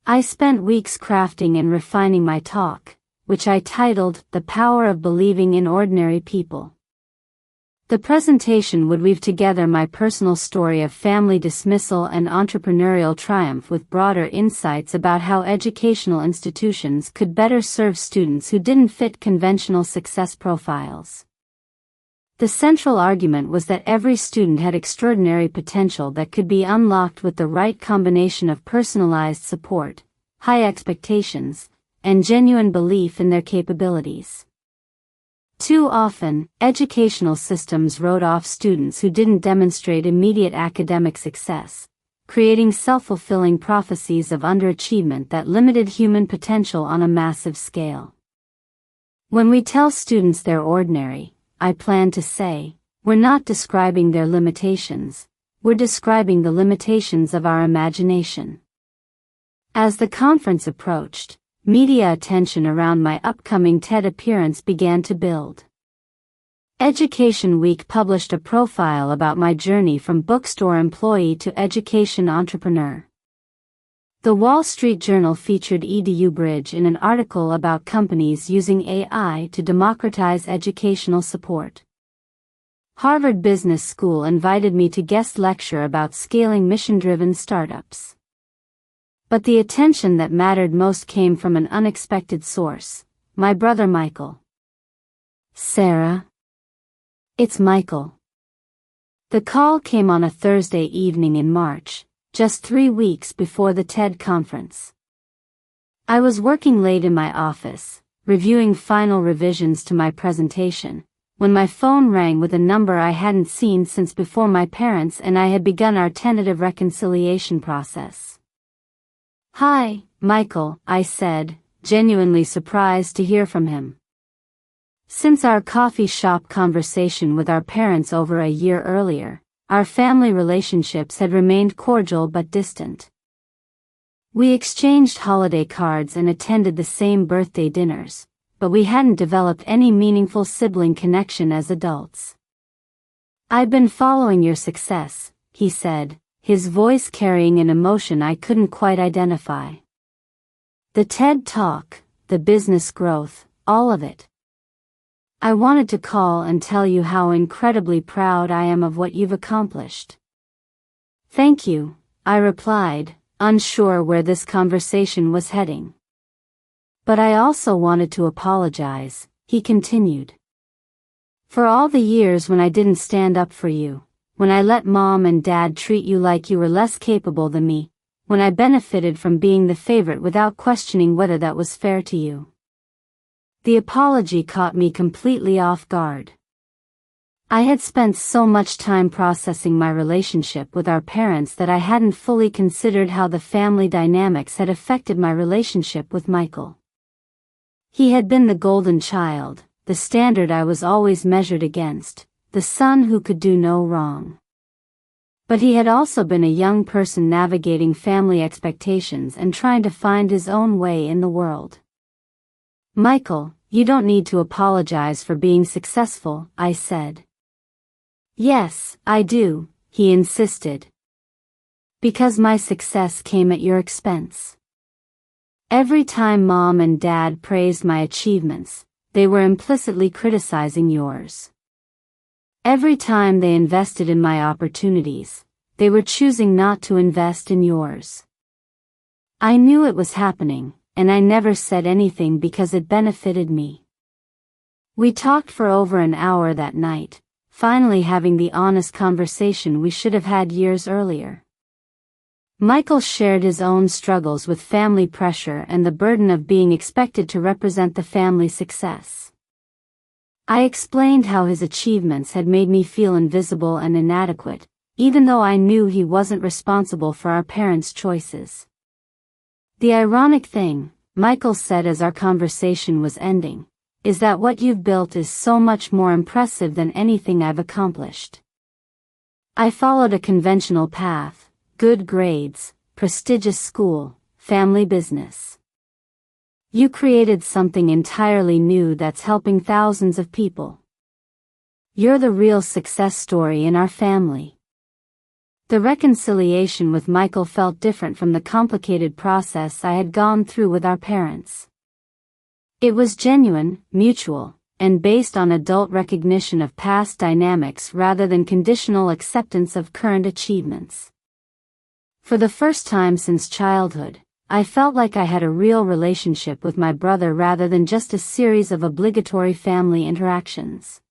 I spent weeks crafting and refining my talk, which I titled The Power of Believing in Ordinary People. The presentation would weave together my personal story of family dismissal and entrepreneurial triumph with broader insights about how educational institutions could better serve students who didn't fit conventional success profiles. The central argument was that every student had extraordinary potential that could be unlocked with the right combination of personalized support, high expectations, and genuine belief in their capabilities. Too often, educational systems wrote off students who didn't demonstrate immediate academic success, creating self-fulfilling prophecies of underachievement that limited human potential on a massive scale. When we tell students they're ordinary, I plan to say, we're not describing their limitations, we're describing the limitations of our imagination. As the conference approached, media attention around my upcoming TED appearance began to build. Education Week published a profile about my journey from bookstore employee to education entrepreneur. The Wall Street Journal featured EduBridge in an article about companies using AI to democratize educational support. Harvard Business School invited me to guest lecture about scaling mission-driven startups. But the attention that mattered most came from an unexpected source, my brother Michael. Sarah? It's Michael. The call came on a Thursday evening in March, just 3 weeks before the TED conference. I was working late in my office, reviewing final revisions to my presentation, when my phone rang with a number I hadn't seen since before my parents and I had begun our tentative reconciliation process. "Hi, Michael," I said, genuinely surprised to hear from him. Since our coffee shop conversation with our parents over a year earlier, our family relationships had remained cordial but distant. We exchanged holiday cards and attended the same birthday dinners, but we hadn't developed any meaningful sibling connection as adults. "I've been following your success," he said, his voice carrying an emotion I couldn't quite identify. "The TED Talk, the business growth, all of it. I wanted to call and tell you how incredibly proud I am of what you've accomplished." "Thank you," I replied, unsure where this conversation was heading. "But I also wanted to apologize," he continued. "For all the years when I didn't stand up for you, when I let Mom and Dad treat you like you were less capable than me, when I benefited from being the favorite without questioning whether that was fair to you." The apology caught me completely off guard. I had spent so much time processing my relationship with our parents that I hadn't fully considered how the family dynamics had affected my relationship with Michael. He had been the golden child, the standard I was always measured against, the son who could do no wrong. But he had also been a young person navigating family expectations and trying to find his own way in the world. "Michael, you don't need to apologize for being successful," I said. Yes, I do, he insisted. Because my success came at your expense. Every time Mom and Dad praised my achievements, they were implicitly criticizing yours. Every time they invested in my opportunities, they were choosing not to invest in yours. I knew it was happening, and I never said anything because it benefited me. We talked for over an hour that night, finally having the honest conversation we should have had years earlier. Michael shared his own struggles with family pressure and the burden of being expected to represent the family's success. I explained how his achievements had made me feel invisible and inadequate, even though I knew he wasn't responsible for our parents' choices. The ironic thing, Michael said as our conversation was ending, is that what you've built is so much more impressive than anything I've accomplished. I followed a conventional path. Good grades, prestigious school, family business. You created something entirely new that's helping thousands of people. You're the real success story in our family. The reconciliation with Michael felt different from the complicated process I had gone through with our parents. It was genuine, mutual, and based on adult recognition of past dynamics rather than conditional acceptance of current achievements. For the first time since childhood, I felt like I had a real relationship with my brother rather than just a series of obligatory family interactions.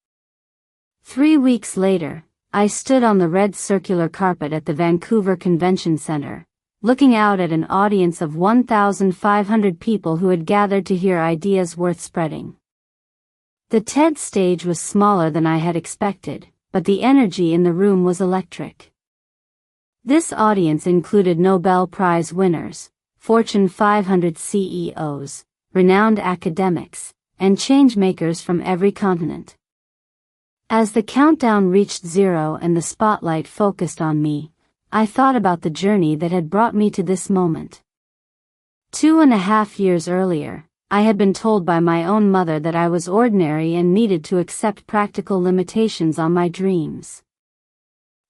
3 weeks later, I stood on the red circular carpet at the Vancouver Convention Center, looking out at an audience of 1,500 people who had gathered to hear ideas worth spreading. The TED stage was smaller than I had expected, but the energy in the room was electric. This audience included Nobel Prize winners, Fortune 500 CEOs, renowned academics, and changemakers from every continent. As the countdown reached 0 and the spotlight focused on me, I thought about the journey that had brought me to this moment. 2.5 years earlier, I had been told by my own mother that I was ordinary and needed to accept practical limitations on my dreams.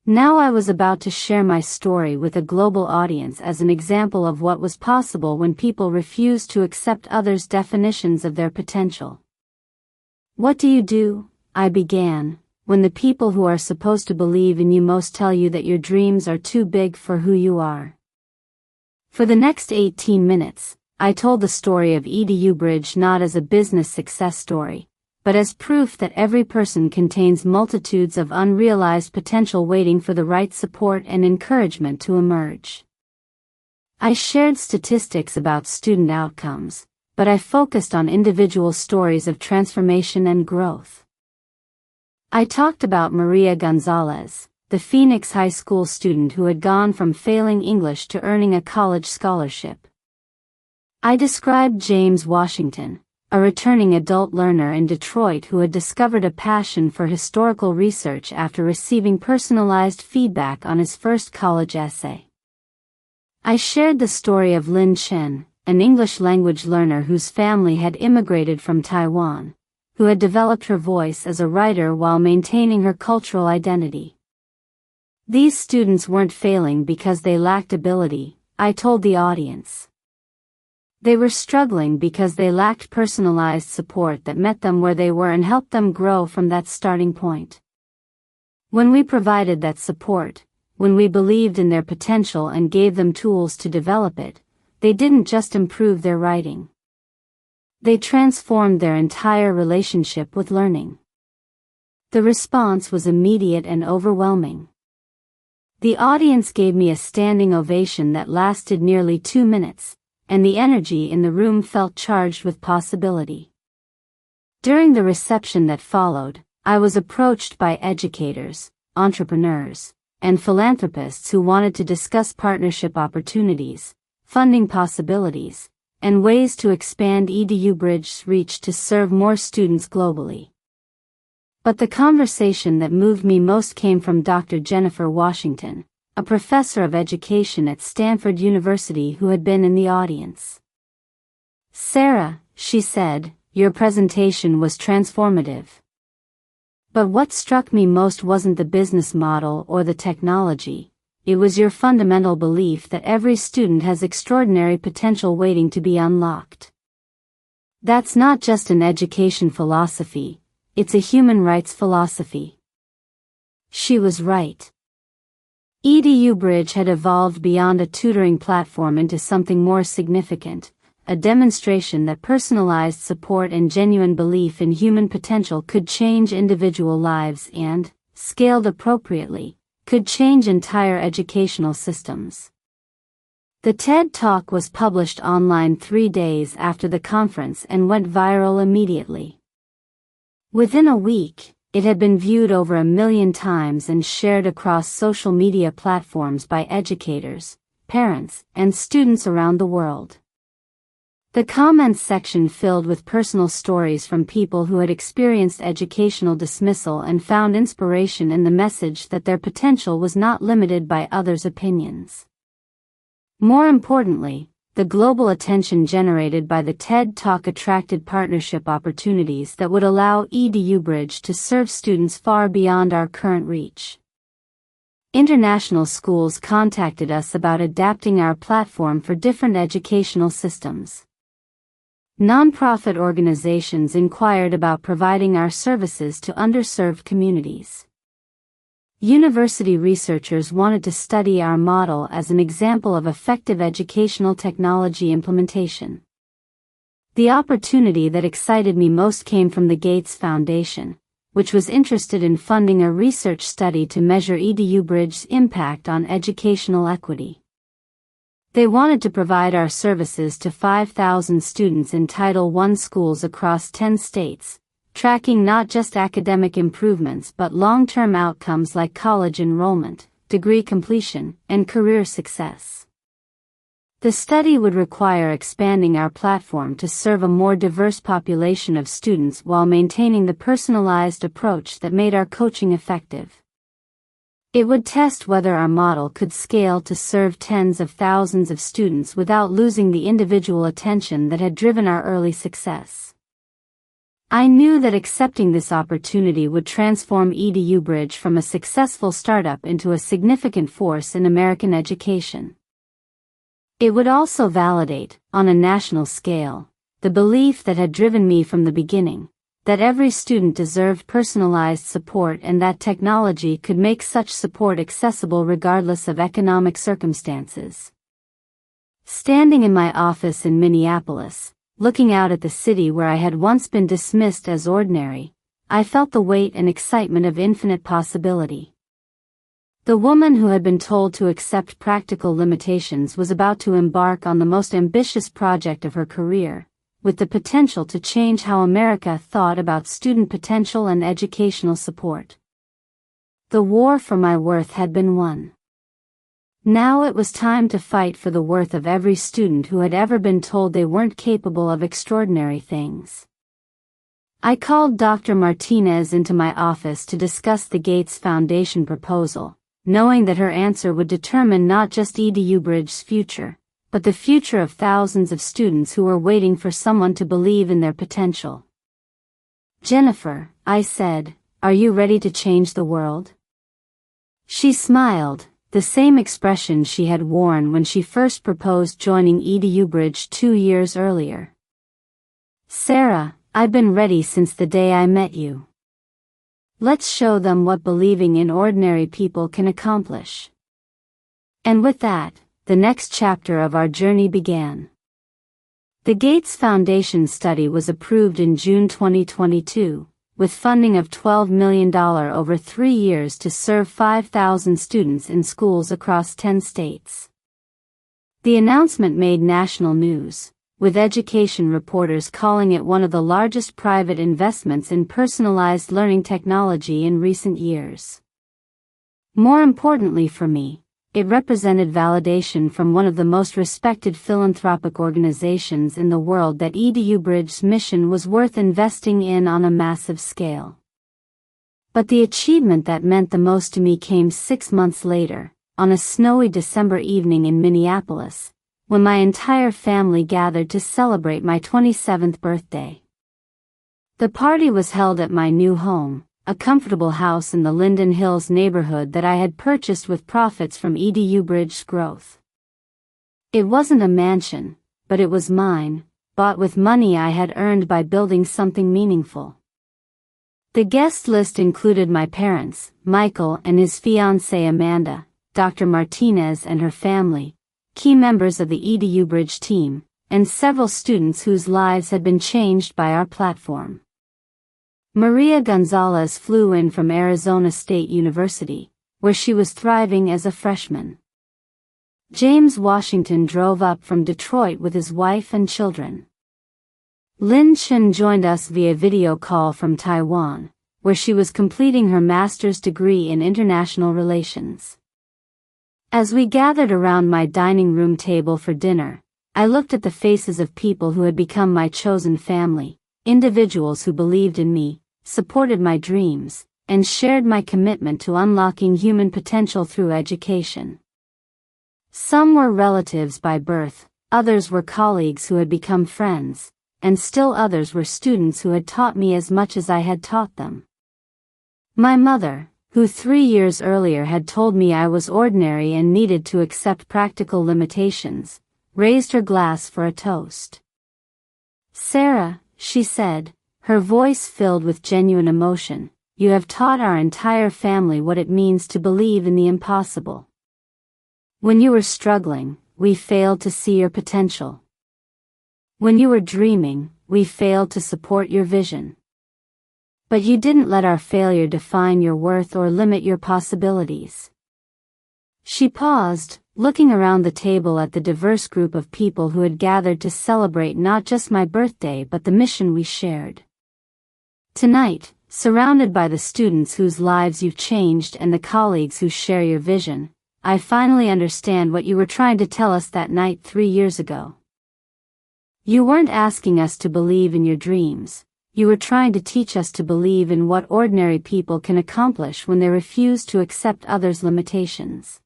Now I was about to share my story with a global audience as an example of what was possible when people refused to accept others' definitions of their potential. What do you do, I began, when the people who are supposed to believe in you most tell you that your dreams are too big for who you are? For the next 18 minutes, I told the story of EduBridge not as a business success story, but as proof that every person contains multitudes of unrealized potential waiting for the right support and encouragement to emerge. I shared statistics about student outcomes, but I focused on individual stories of transformation and growth. I talked about Maria Gonzalez, the Phoenix High School student who had gone from failing English to earning a college scholarship. I described James Washington, a returning adult learner in Detroit who had discovered a passion for historical research after receiving personalized feedback on his first college essay. I shared the story of Lin Chen, an English language learner whose family had immigrated from Taiwan, who had developed her voice as a writer while maintaining her cultural identity. These students weren't failing because they lacked ability, I told the audience. They were struggling because they lacked personalized support that met them where they were and helped them grow from that starting point. When we provided that support, when we believed in their potential and gave them tools to develop it, they didn't just improve their writing. They transformed their entire relationship with learning. The response was immediate and overwhelming. The audience gave me a standing ovation that lasted nearly 2 minutes, and the energy in the room felt charged with possibility. During the reception that followed, I was approached by educators, entrepreneurs, and philanthropists who wanted to discuss partnership opportunities, funding possibilities, and ways to expand EduBridge's reach to serve more students globally. But the conversation that moved me most came from Dr. Jennifer Washington, a professor of education at Stanford University who had been in the audience. "Sarah," she said, "your presentation was transformative. But what struck me most wasn't the business model or the technology. It was your fundamental belief that every student has extraordinary potential waiting to be unlocked. That's not just an education philosophy, it's a human rights philosophy. She was right. EduBridge had evolved beyond a tutoring platform into something more significant, a demonstration that personalized support and genuine belief in human potential could change individual lives and, scaled appropriately, could change entire educational systems. The TED Talk was published online 3 days after the conference and went viral immediately. Within a week, it had been viewed over 1 million times and shared across social media platforms by educators, parents, and students around the world. The comments section filled with personal stories from people who had experienced educational dismissal and found inspiration in the message that their potential was not limited by others' opinions. More importantly, the global attention generated by the TED Talk attracted partnership opportunities that would allow EduBridge to serve students far beyond our current reach. International schools contacted us about adapting our platform for different educational systems. Nonprofit organizations inquired about providing our services to underserved communities. University researchers wanted to study our model as an example of effective educational technology implementation. The opportunity that excited me most came from the Gates Foundation, which was interested in funding a research study to measure EduBridge's impact on educational equity. They wanted to provide our services to 5,000 students in Title I schools across 10 states, tracking not just academic improvements but long-term outcomes like college enrollment, degree completion, and career success. The study would require expanding our platform to serve a more diverse population of students while maintaining the personalized approach that made our coaching effective. It would test whether our model could scale to serve tens of thousands of students without losing the individual attention that had driven our early success. I knew that accepting this opportunity would transform EduBridge from a successful startup into a significant force in American education. It would also validate, on a national scale, the belief that had driven me from the beginning, that every student deserved personalized support and that technology could make such support accessible regardless of economic circumstances. Standing in my office in Minneapolis, looking out at the city where I had once been dismissed as ordinary, I felt the weight and excitement of infinite possibility. The woman who had been told to accept practical limitations was about to embark on the most ambitious project of her career, with the potential to change how America thought about student potential and educational support. The war for my worth had been won. Now it was time to fight for the worth of every student who had ever been told they weren't capable of extraordinary things. I called Dr. Martinez into my office to discuss the Gates Foundation proposal, knowing that her answer would determine not just EduBridge's future, but the future of thousands of students who were waiting for someone to believe in their potential. "Jennifer," I said, "are you ready to change the world?" She smiled, the same expression she had worn when she first proposed joining EduBridge 2 years earlier. "Sarah, I've been ready since the day I met you. Let's show them what believing in ordinary people can accomplish." And with that, the next chapter of our journey began. The Gates Foundation study was approved in June 2022, with funding of $12 million over 3 years to serve 5,000 students in schools across 10 states. The announcement made national news, with education reporters calling it one of the largest private investments in personalized learning technology in recent years. More importantly for me, it represented validation from one of the most respected philanthropic organizations in the world that EduBridge's mission was worth investing in on a massive scale. But the achievement that meant the most to me came 6 months later, on a snowy December evening in Minneapolis, when my entire family gathered to celebrate my 27th birthday. The party was held at my new home, a comfortable house in the Linden Hills neighborhood that I had purchased with profits from EduBridge's growth. It wasn't a mansion, but it was mine, bought with money I had earned by building something meaningful. The guest list included my parents, Michael and his fiancée Amanda, Dr. Martinez and her family, key members of the EduBridge team, and several students whose lives had been changed by our platform. Maria Gonzalez flew in from Arizona State University, where she was thriving as a freshman. James Washington drove up from Detroit with his wife and children. Lin Chen joined us via video call from Taiwan, where she was completing her master's degree in international relations. As we gathered around my dining room table for dinner, I looked at the faces of people who had become my chosen family, individuals who believed in me, supported my dreams, and shared my commitment to unlocking human potential through education. Some were relatives by birth, others were colleagues who had become friends, and still others were students who had taught me as much as I had taught them. My mother, who 3 years earlier had told me I was ordinary and needed to accept practical limitations, raised her glass for a toast. "Sarah," she said, her voice filled with genuine emotion, "you have taught our entire family what it means to believe in the impossible. When you were struggling, we failed to see your potential. When you were dreaming, we failed to support your vision. But you didn't let our failure define your worth or limit your possibilities." She paused, looking around the table at the diverse group of people who had gathered to celebrate not just my birthday but the mission we shared. "Tonight, surrounded by the students whose lives you've changed and the colleagues who share your vision, I finally understand what you were trying to tell us that night 3 years ago. You weren't asking us to believe in your dreams, you were trying to teach us to believe in what ordinary people can accomplish when they refuse to accept others' limitations."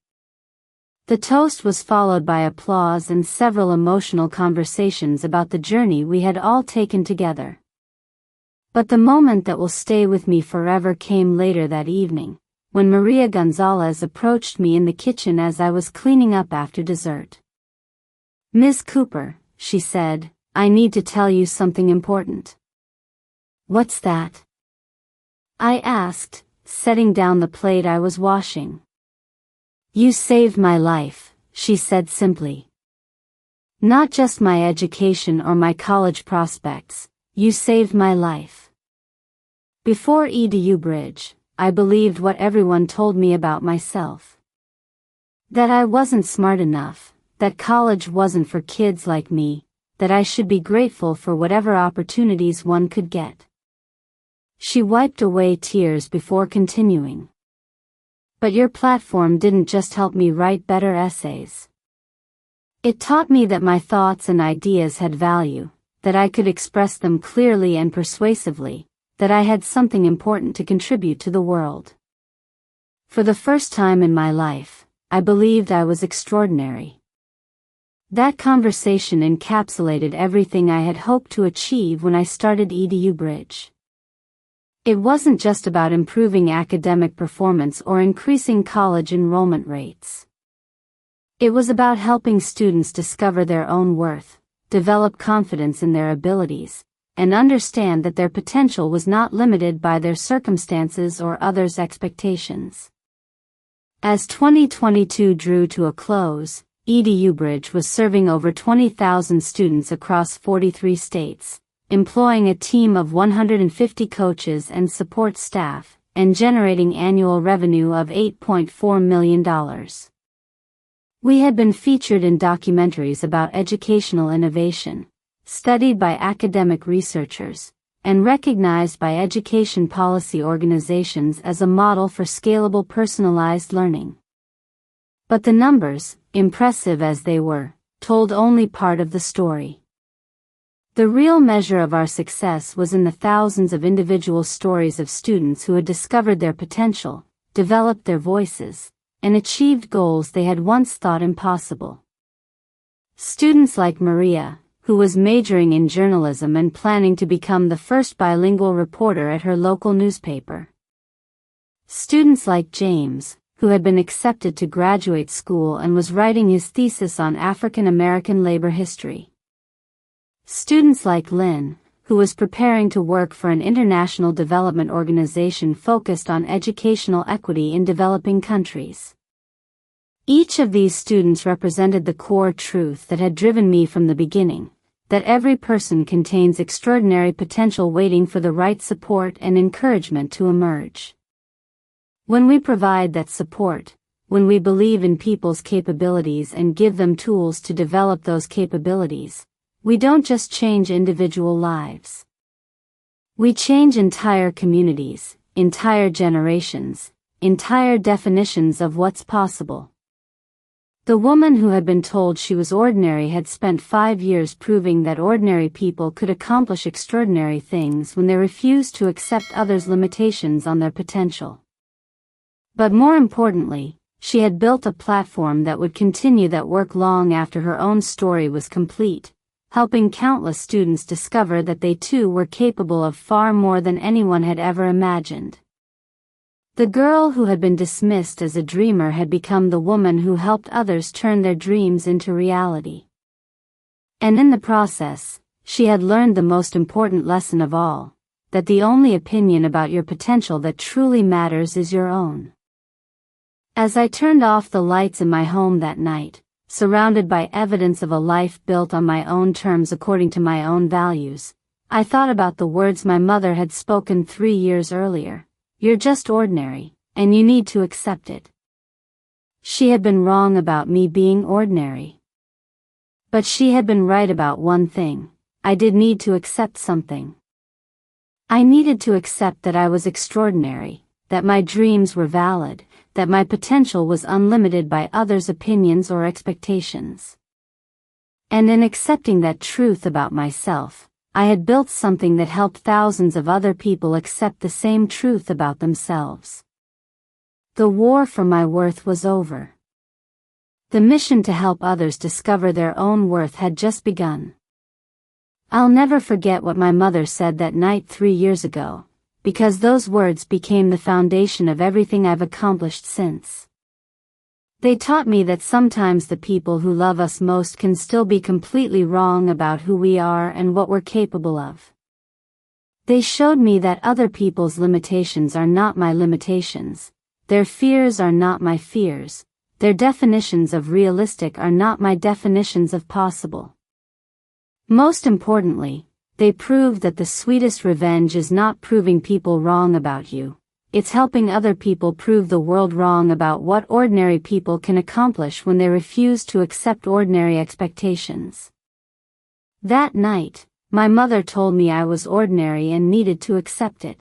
The toast was followed by applause and several emotional conversations about the journey we had all taken together. But the moment that will stay with me forever came later that evening, when Maria Gonzalez approached me in the kitchen as I was cleaning up after dessert. "Ms. Cooper," she said, "I need to tell you something important." "What's that?" I asked, setting down the plate I was washing. "You saved my life," she said simply. "Not just my education or my college prospects, you saved my life. Before EduBridge, I believed what everyone told me about myself. That I wasn't smart enough, that college wasn't for kids like me, that I should be grateful for whatever opportunities one could get." She wiped away tears before continuing. "But your platform didn't just help me write better essays. It taught me that my thoughts and ideas had value, that I could express them clearly and persuasively, that I had something important to contribute to the world. For the first time in my life, I believed I was extraordinary." That conversation encapsulated everything I had hoped to achieve when I started EduBridge. It wasn't just about improving academic performance or increasing college enrollment rates. It was about helping students discover their own worth, develop confidence in their abilities, and understand that their potential was not limited by their circumstances or others' expectations. As 2022 drew to a close, EduBridge was serving over 20,000 students across 43 states, employing a team of 150 coaches and support staff, and generating annual revenue of $8.4 million. We had been featured in documentaries about educational innovation, studied by academic researchers, and recognized by education policy organizations as a model for scalable personalized learning. But the numbers, impressive as they were, told only part of the story. The real measure of our success was in the thousands of individual stories of students who had discovered their potential, developed their voices, and achieved goals they had once thought impossible. Students like Maria, who was majoring in journalism and planning to become the first bilingual reporter at her local newspaper. Students like James, who had been accepted to graduate school and was writing his thesis on African American labor history. Students like Lynn, who was preparing to work for an international development organization focused on educational equity in developing countries. Each of these students represented the core truth that had driven me from the beginning, that every person contains extraordinary potential waiting for the right support and encouragement to emerge. When we provide that support, when we believe in people's capabilities and give them tools to develop those capabilities, we don't just change individual lives. We change entire communities, entire generations, entire definitions of what's possible. The woman who had been told she was ordinary had spent 5 years proving that ordinary people could accomplish extraordinary things when they refused to accept others' limitations on their potential. But more importantly, she had built a platform that would continue that work long after her own story was complete, helping countless students discover that they too were capable of far more than anyone had ever imagined. The girl who had been dismissed as a dreamer had become the woman who helped others turn their dreams into reality. And in the process, she had learned the most important lesson of all, that the only opinion about your potential that truly matters is your own. As I turned off the lights in my home that night, surrounded by evidence of a life built on my own terms according to my own values, I thought about the words my mother had spoken 3 years earlier. You're just ordinary, and you need to accept it. She had been wrong about me being ordinary. But she had been right about one thing: I did need to accept something. I needed to accept that I was extraordinary, that my dreams were valid, that my potential was unlimited by others' opinions or expectations. And in accepting that truth about myself, I had built something that helped thousands of other people accept the same truth about themselves. The war for my worth was over. The mission to help others discover their own worth had just begun. I'll never forget what my mother said that night 3 years ago, because those words became the foundation of everything I've accomplished since. They taught me that sometimes the people who love us most can still be completely wrong about who we are and what we're capable of. They showed me that other people's limitations are not my limitations, their fears are not my fears, their definitions of realistic are not my definitions of possible. Most importantly, they proved that the sweetest revenge is not proving people wrong about you. It's helping other people prove the world wrong about what ordinary people can accomplish when they refuse to accept ordinary expectations. That night, my mother told me I was ordinary and needed to accept it.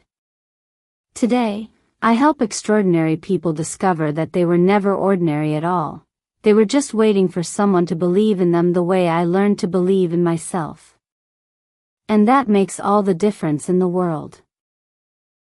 Today, I help extraordinary people discover that they were never ordinary at all. They were just waiting for someone to believe in them the way I learned to believe in myself. And that makes all the difference in the world.